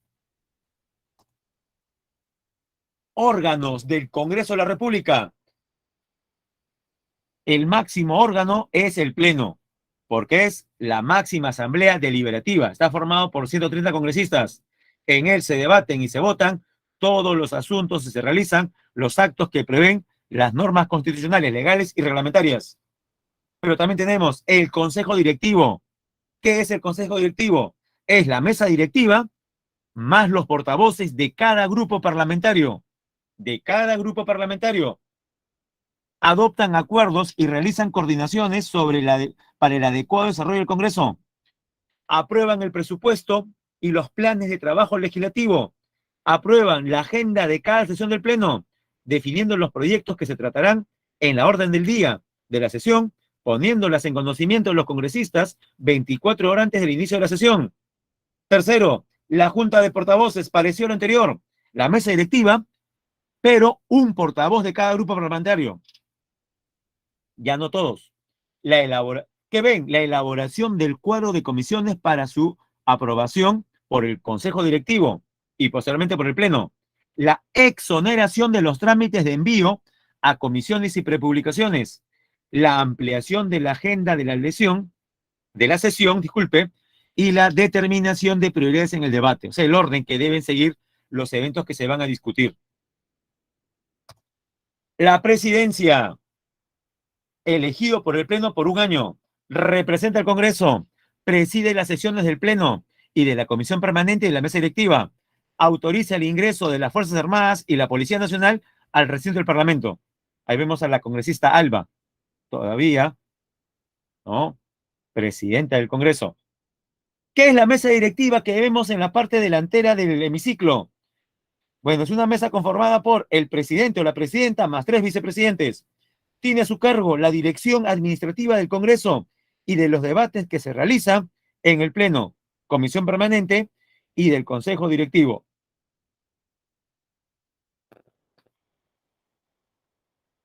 Órganos del Congreso de la República. El máximo órgano es el Pleno, porque es la máxima asamblea deliberativa. Está formado por 130 congresistas. En él se debaten y se votan todos los asuntos y se realizan los actos que prevén las normas constitucionales, legales y reglamentarias. Pero también tenemos el Consejo Directivo. ¿Qué es el Consejo Directivo? Es la mesa directiva más los portavoces de cada grupo parlamentario. De cada grupo parlamentario. Adoptan acuerdos y realizan coordinaciones para el adecuado desarrollo del Congreso. Aprueban el presupuesto y los planes de trabajo legislativo. Aprueban la agenda de cada sesión del Pleno, definiendo los proyectos que se tratarán en la orden del día de la sesión, poniéndolas en conocimiento de los congresistas 24 horas antes del inicio de la sesión. Tercero, la Junta de Portavoces, pareció lo anterior, la mesa directiva, pero un portavoz de cada grupo parlamentario. Ya no todos. ¿Qué ven? La elaboración del cuadro de comisiones para su aprobación por el Consejo Directivo y posteriormente por el Pleno. La exoneración de los trámites de envío a comisiones y prepublicaciones. La ampliación de la agenda de la sesión, y la determinación de prioridades en el debate. O sea, el orden que deben seguir los eventos que se van a discutir. La presidencia, elegido por el Pleno por un año, representa al Congreso, preside las sesiones del Pleno y de la Comisión Permanente y de la Mesa Directiva, autoriza el ingreso de las Fuerzas Armadas y la Policía Nacional al recinto del Parlamento. Ahí vemos a la congresista Alba, todavía, ¿no?, presidenta del Congreso. ¿Qué es la mesa directiva que vemos en la parte delantera del hemiciclo? Bueno, es una mesa conformada por el presidente o la presidenta más 3 vicepresidentes. Tiene a su cargo la dirección administrativa del Congreso y de los debates que se realizan en el Pleno, Comisión Permanente y del Consejo Directivo.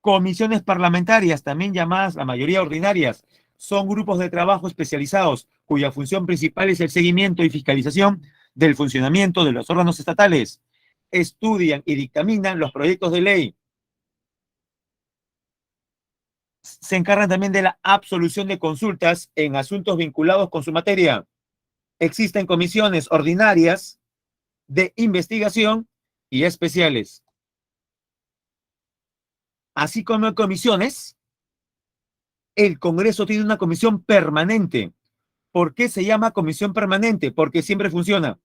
Comisiones parlamentarias, también llamadas la mayoría ordinarias, son grupos de trabajo especializados cuya función principal es el seguimiento y fiscalización del funcionamiento de los órganos estatales. Estudian y dictaminan los proyectos de ley. Se encargan también de la absolución de consultas en asuntos vinculados con su materia. Existen comisiones ordinarias, de investigación y especiales. Así como comisiones, el Congreso tiene una comisión permanente ¿Por qué se llama comisión permanente? Porque siempre funciona.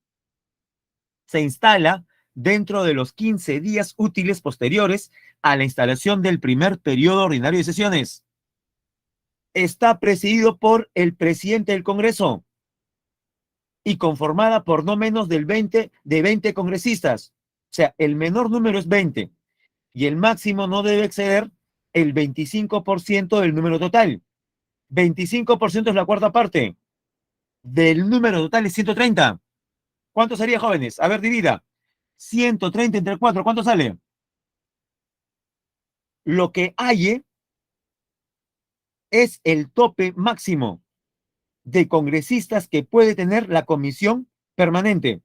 Se instala dentro de los 15 días útiles posteriores a la instalación del primer periodo ordinario de sesiones. Está presidido por el presidente del Congreso y conformada por no menos de 20 congresistas. O sea, el menor número es 20 y el máximo no debe exceder el 25% del número total. 25% es la cuarta parte. Del número total es 130. ¿Cuánto sería, jóvenes? A ver, divida. 130 entre 4, ¿cuánto sale? Lo que hay es el tope máximo de congresistas que puede tener la comisión permanente.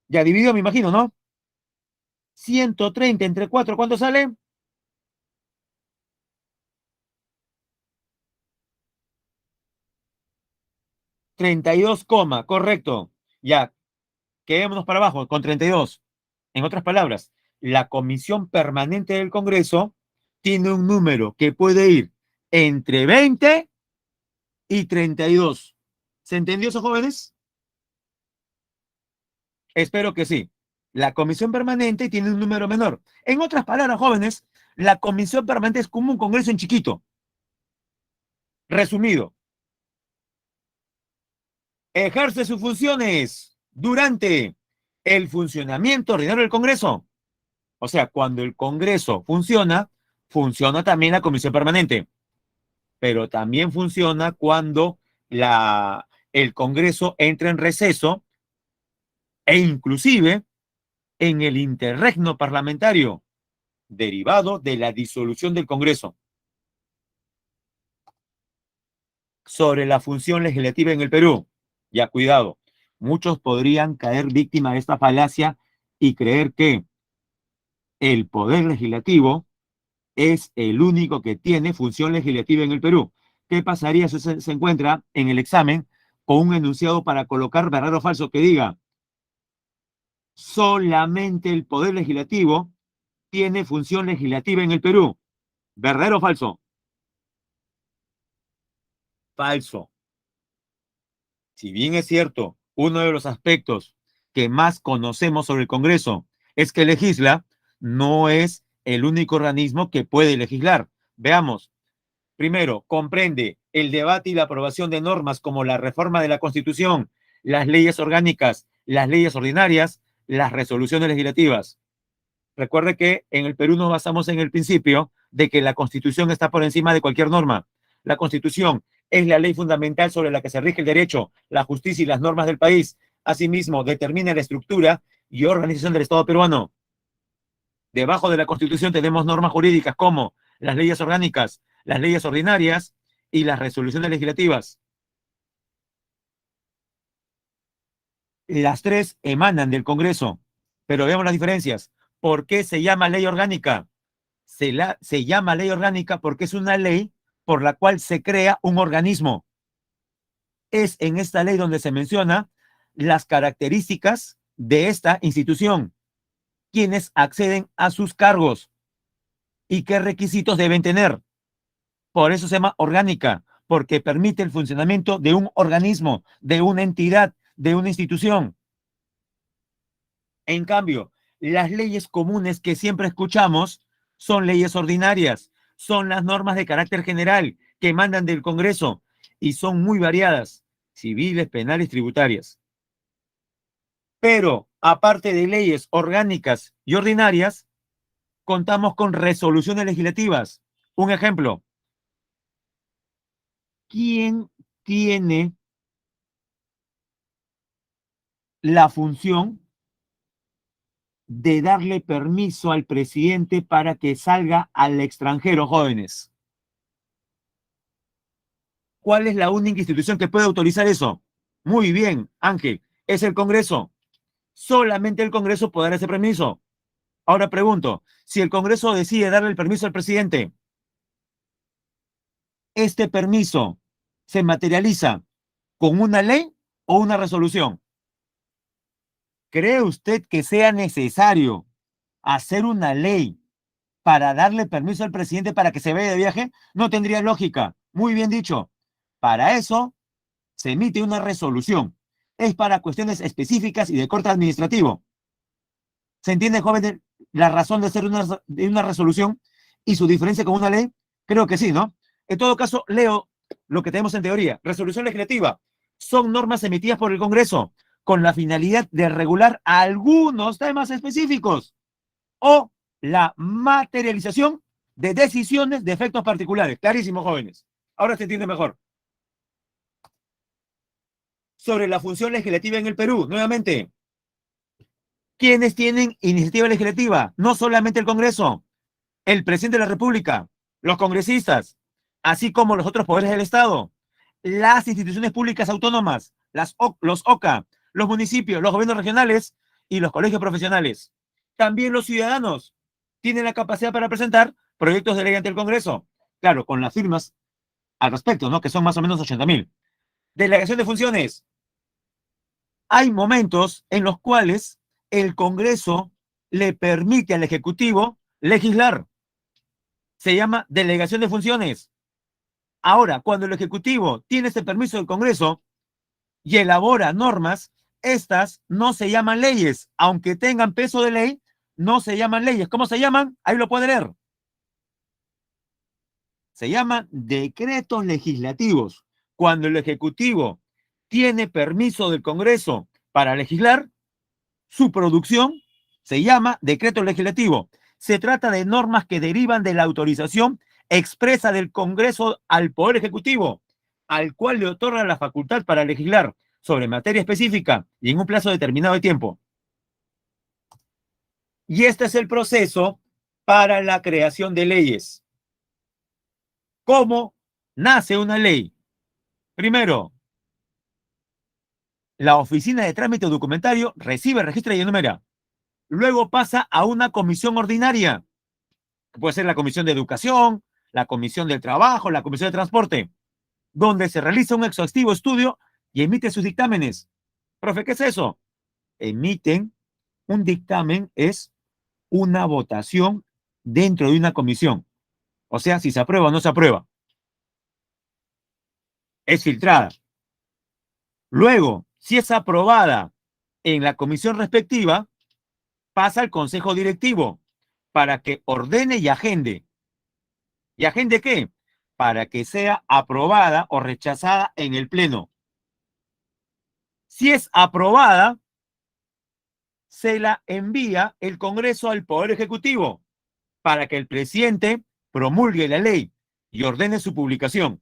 Ya dividido, me imagino, ¿no? 130 entre 4, ¿cuánto sale? 32, correcto. Ya, quedémonos para abajo con 32. En otras palabras, la comisión permanente del Congreso tiene un número que puede ir entre 20 y 32. ¿Se entendió eso, jóvenes? Espero que sí. La comisión permanente tiene un número menor. En otras palabras, jóvenes, la comisión permanente es como un Congreso en chiquito. Resumido, ejerce sus funciones durante el funcionamiento ordinario del Congreso. O sea, cuando el Congreso funciona, funciona también la comisión permanente, pero también funciona cuando el Congreso entra en receso e inclusive en el interregno parlamentario derivado de la disolución del Congreso. Sobre la función legislativa en el Perú, ya cuidado, muchos podrían caer víctima de esta falacia y creer que el poder legislativo es el único que tiene función legislativa en el Perú. ¿Qué pasaría si se encuentra en el examen con un enunciado para colocar verdadero o falso que diga solamente el poder legislativo tiene función legislativa en el Perú? ¿Verdadero o falso? Falso. Si bien es cierto, uno de los aspectos que más conocemos sobre el Congreso es que legisla, no es el único organismo que puede legislar. Veamos. Primero, comprende el debate y la aprobación de normas como la reforma de la Constitución, las leyes orgánicas, las leyes ordinarias, las resoluciones legislativas. Recuerde que en el Perú nos basamos en el principio de que la Constitución está por encima de cualquier norma. La Constitución es la ley fundamental sobre la que se rige el derecho, la justicia y las normas del país. Asimismo, determina la estructura y organización del Estado peruano. Debajo de la Constitución tenemos normas jurídicas como las leyes orgánicas, las leyes ordinarias y las resoluciones legislativas. Las tres emanan del Congreso, pero veamos las diferencias. ¿Por qué se llama ley orgánica? Se llama ley orgánica porque es una ley por la cual se crea un organismo. Es en esta ley donde se menciona las características de esta institución, quienes acceden a sus cargos y qué requisitos deben tener. Por eso se llama orgánica, porque permite el funcionamiento de un organismo, de una entidad, de una institución. En cambio, las leyes comunes que siempre escuchamos son leyes ordinarias, son las normas de carácter general que mandan del Congreso y son muy variadas, civiles, penales, tributarias. Pero, aparte de leyes orgánicas y ordinarias, contamos con resoluciones legislativas. Un ejemplo, ¿quién tiene la función de darle permiso al presidente para que salga al extranjero, jóvenes? ¿Cuál es la única institución que puede autorizar eso? Muy bien, Ángel, es el Congreso. Solamente el Congreso puede dar ese permiso. Ahora pregunto, si el Congreso decide darle el permiso al presidente, ¿este permiso se materializa con una ley o una resolución? ¿Cree usted que sea necesario hacer una ley para darle permiso al presidente para que se vaya de viaje? No tendría lógica. Muy bien dicho. Para eso se emite una resolución. Es para cuestiones específicas y de corte administrativo. ¿Se entiende, jóvenes, la razón de ser de una resolución y su diferencia con una ley? Creo que sí, ¿no? En todo caso, leo lo que tenemos en teoría. Resolución legislativa son normas emitidas por el Congreso con la finalidad de regular algunos temas específicos o la materialización de decisiones de efectos particulares. Clarísimo, jóvenes. Ahora se entiende mejor. Sobre la función legislativa en el Perú, nuevamente, ¿quiénes tienen iniciativa legislativa? No solamente el Congreso, el presidente de la República, los congresistas, así como los otros poderes del Estado, las instituciones públicas autónomas, los OCA, los municipios, los gobiernos regionales y los colegios profesionales. También los ciudadanos tienen la capacidad para presentar proyectos de ley ante el Congreso. Claro, con las firmas al respecto, ¿no? Que son más o menos 80,000. Delegación de funciones. Hay momentos en los cuales el Congreso le permite al Ejecutivo legislar. Se llama delegación de funciones. Ahora, cuando el Ejecutivo tiene ese permiso del Congreso y elabora normas, estas no se llaman leyes, aunque tengan peso de ley, no se llaman leyes. ¿Cómo se llaman? Ahí lo puede leer. Se llaman decretos legislativos. Cuando el Ejecutivo tiene permiso del Congreso para legislar, su producción se llama decreto legislativo. Se trata de normas que derivan de la autorización expresa del Congreso al Poder Ejecutivo, al cual le otorga la facultad para legislar sobre materia específica y en un plazo determinado de tiempo. Y este es el proceso para la creación de leyes. ¿Cómo nace una ley? Primero, la Oficina de Trámite Documentario recibe, registra y enumera. Luego pasa a una comisión ordinaria, que puede ser la Comisión de Educación, la Comisión del Trabajo, la Comisión de Transporte, donde se realiza un exhaustivo estudio y emite sus dictámenes. Profe, ¿qué es eso? Emiten un dictamen, es una votación dentro de una comisión. O sea, si se aprueba o no se aprueba. Es filtrada. Luego, si es aprobada en la comisión respectiva, pasa al consejo directivo para que ordene y agende. ¿Y agende qué? Para que sea aprobada o rechazada en el pleno. Si es aprobada, se la envía el Congreso al Poder Ejecutivo para que el presidente promulgue la ley y ordene su publicación.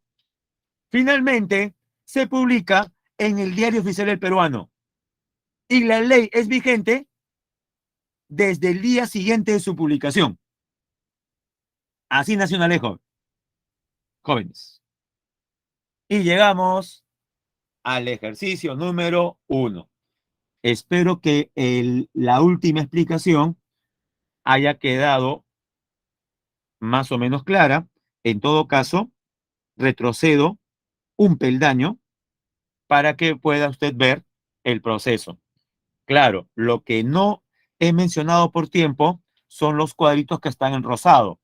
Finalmente, se publica en el Diario Oficial del Peruano y la ley es vigente desde el día siguiente de su publicación. Así nació una ley, jóvenes. Y llegamos al ejercicio número 1. Espero que la última explicación haya quedado más o menos clara. En todo caso, retrocedo un peldaño para que pueda usted ver el proceso. Claro, lo que no he mencionado por tiempo son los cuadritos que están en rosado,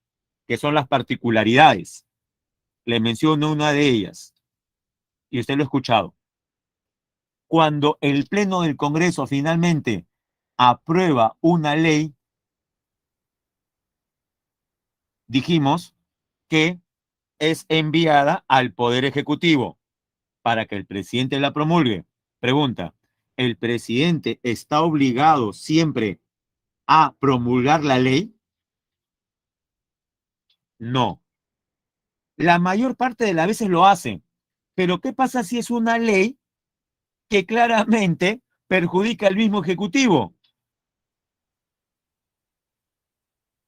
que son las particularidades. Le menciono una de ellas, y usted lo ha escuchado. Cuando el Pleno del Congreso finalmente aprueba una ley, dijimos que es enviada al Poder Ejecutivo para que el presidente la promulgue. Pregunta, ¿el presidente está obligado siempre a promulgar la ley? No. La mayor parte de las veces lo hace. Pero ¿qué pasa si es una ley que claramente perjudica al mismo Ejecutivo?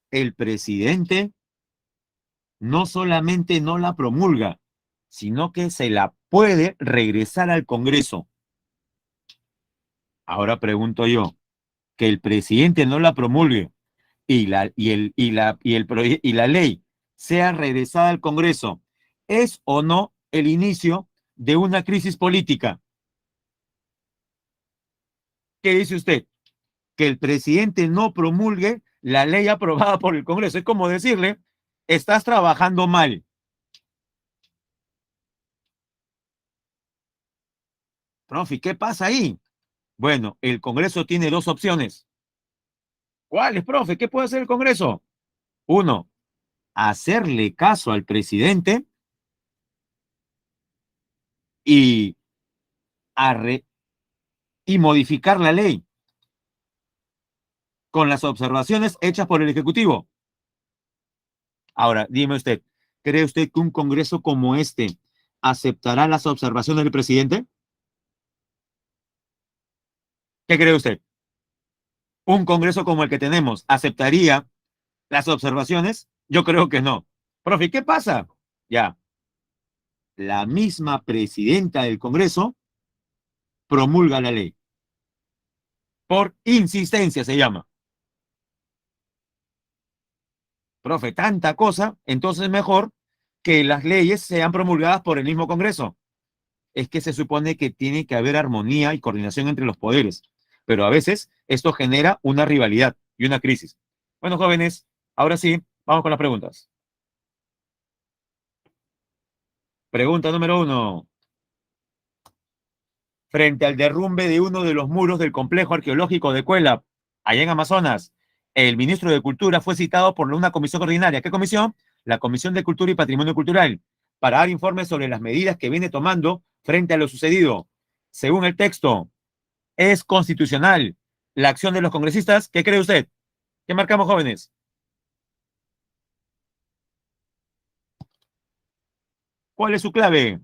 El presidente no solamente no la promulga, sino que se la puede regresar al Congreso. Ahora pregunto yo, que el presidente no la promulgue y la ley sea regresada al Congreso, ¿es o no el inicio de una crisis política? ¿Qué dice usted? Que el presidente no promulgue la ley aprobada por el Congreso. Es como decirle, estás trabajando mal. Profe, ¿qué pasa ahí? Bueno, el Congreso tiene dos opciones. ¿Cuáles, profe? ¿Qué puede hacer el Congreso? Uno, hacerle caso al presidente y, y modificar la ley con las observaciones hechas por el Ejecutivo. Ahora, dime usted, ¿cree usted que un Congreso como este aceptará las observaciones del presidente? ¿Qué cree usted? ¿Un Congreso como el que tenemos aceptaría las observaciones? Yo creo que no. Profe, ¿qué pasa? Ya, la misma presidenta del Congreso promulga la ley. Por insistencia se llama. Profe, tanta cosa, entonces mejor que las leyes sean promulgadas por el mismo Congreso. Es que se supone que tiene que haber armonía y coordinación entre los poderes, pero a veces esto genera una rivalidad y una crisis. Bueno, jóvenes, ahora sí, vamos con las preguntas. Pregunta número 1. Frente al derrumbe de uno de los muros del complejo arqueológico de Cuelap, allá en Amazonas, el ministro de Cultura fue citado por una comisión ordinaria. ¿Qué comisión? La Comisión de Cultura y Patrimonio Cultural, para dar informes sobre las medidas que viene tomando frente a lo sucedido. Según el texto, ¿es constitucional la acción de los congresistas? ¿Qué cree usted? ¿Qué marcamos, jóvenes? ¿Cuál es su clave?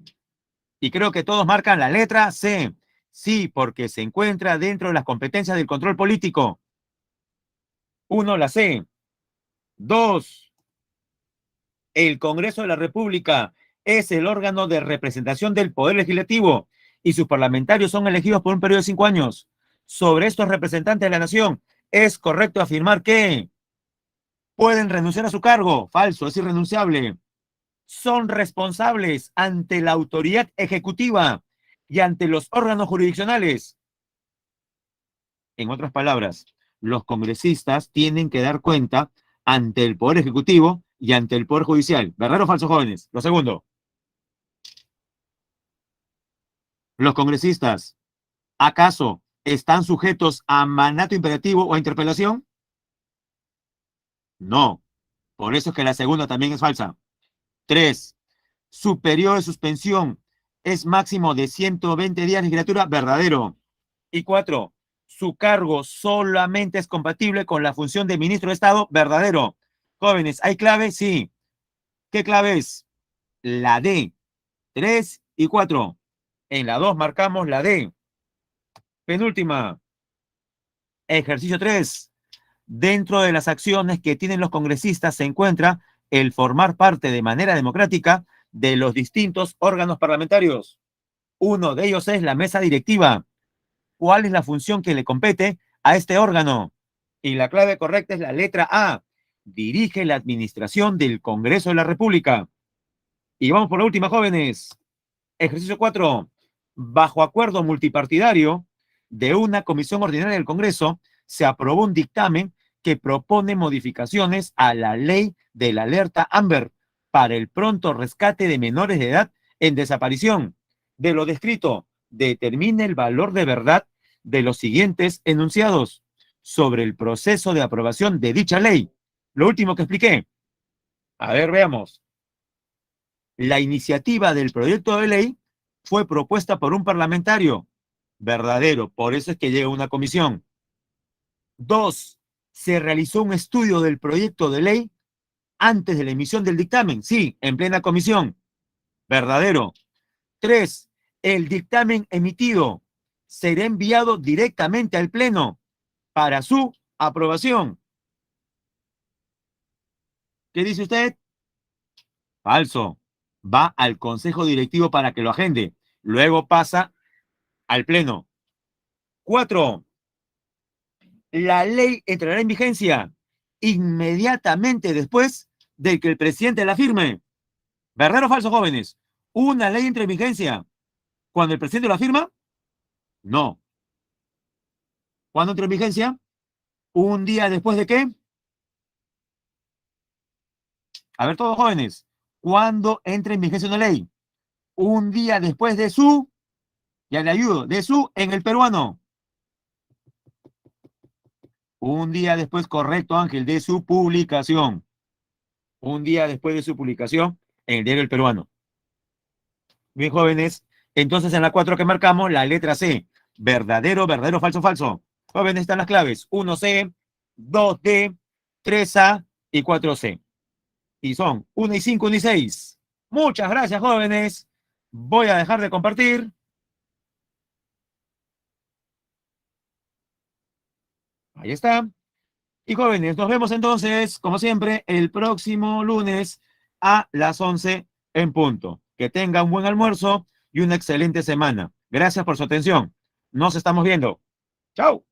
Y creo que todos marcan la letra C. Sí, porque se encuentra dentro de las competencias del control político. 1, la C. 2, el Congreso de la República es el órgano de representación del Poder Legislativo y sus parlamentarios son elegidos por un periodo de 5 años. Sobre estos representantes de la nación, ¿es correcto afirmar que pueden renunciar a su cargo? Falso, es irrenunciable. Son responsables ante la autoridad ejecutiva y ante los órganos jurisdiccionales. En otras palabras, los congresistas tienen que dar cuenta ante el Poder Ejecutivo y ante el Poder Judicial. ¿Verdadero o falso, jóvenes? Lo segundo, los congresistas, ¿acaso están sujetos a mandato imperativo o a interpelación? No. Por eso es que la segunda también es falsa. 3, su periodo de suspensión es máximo de 120 días de legislatura. Verdadero. Y 4, su cargo solamente es compatible con la función de ministro de Estado. Verdadero. Jóvenes, ¿hay clave? Sí. ¿Qué clave es? La D. 3 y 4. En la 2 marcamos la D. Penúltima. Ejercicio 3. Dentro de las acciones que tienen los congresistas se encuentra el formar parte de manera democrática de los distintos órganos parlamentarios. Uno de ellos es la mesa directiva. ¿Cuál es la función que le compete a este órgano? Y la clave correcta es la letra A. Dirige la administración del Congreso de la República. Y vamos por la última, jóvenes. Ejercicio 4. Bajo acuerdo multipartidario de una comisión ordinaria del Congreso, se aprobó un dictamen que propone modificaciones a la ley de la alerta Amber para el pronto rescate de menores de edad en desaparición. De lo descrito, determina el valor de verdad de los siguientes enunciados sobre el proceso de aprobación de dicha ley. Lo último que expliqué. A ver, veamos. La iniciativa del proyecto de ley fue propuesta por un parlamentario. Verdadero, por eso es que llega una comisión. 2, se realizó un estudio del proyecto de ley antes de la emisión del dictamen. Sí, en plena comisión. Verdadero. 3, el dictamen emitido será enviado directamente al Pleno para su aprobación. ¿Qué dice usted? Falso. Va al Consejo Directivo para que lo agende. Luego pasa al Pleno. 4, la ley entrará en vigencia inmediatamente después de que el presidente la firme. ¿Verdadero o falso, jóvenes? ¿Una ley entra en vigencia cuando el presidente la firma? No. ¿Cuándo entra en vigencia? ¿Un día después de qué? A ver, todos jóvenes. ¿Cuándo entra en vigencia una ley? Un día después de su Ya le ayudo. De su en el peruano. Un día después, correcto, Ángel, de su publicación. Un día después de su publicación en el diario El Peruano. Bien, jóvenes. Entonces, en la 4 que marcamos, la letra C. Verdadero, verdadero, falso, falso. Jóvenes, están las claves. 1C, 2D, 3A y 4C. Y son 1 y 5, 1 y 6. Muchas gracias, jóvenes. Voy a dejar de compartir. Ahí está. Y jóvenes, nos vemos entonces, como siempre, el próximo lunes a las 11 en punto. Que tenga un buen almuerzo y una excelente semana. Gracias por su atención. Nos estamos viendo. Chao.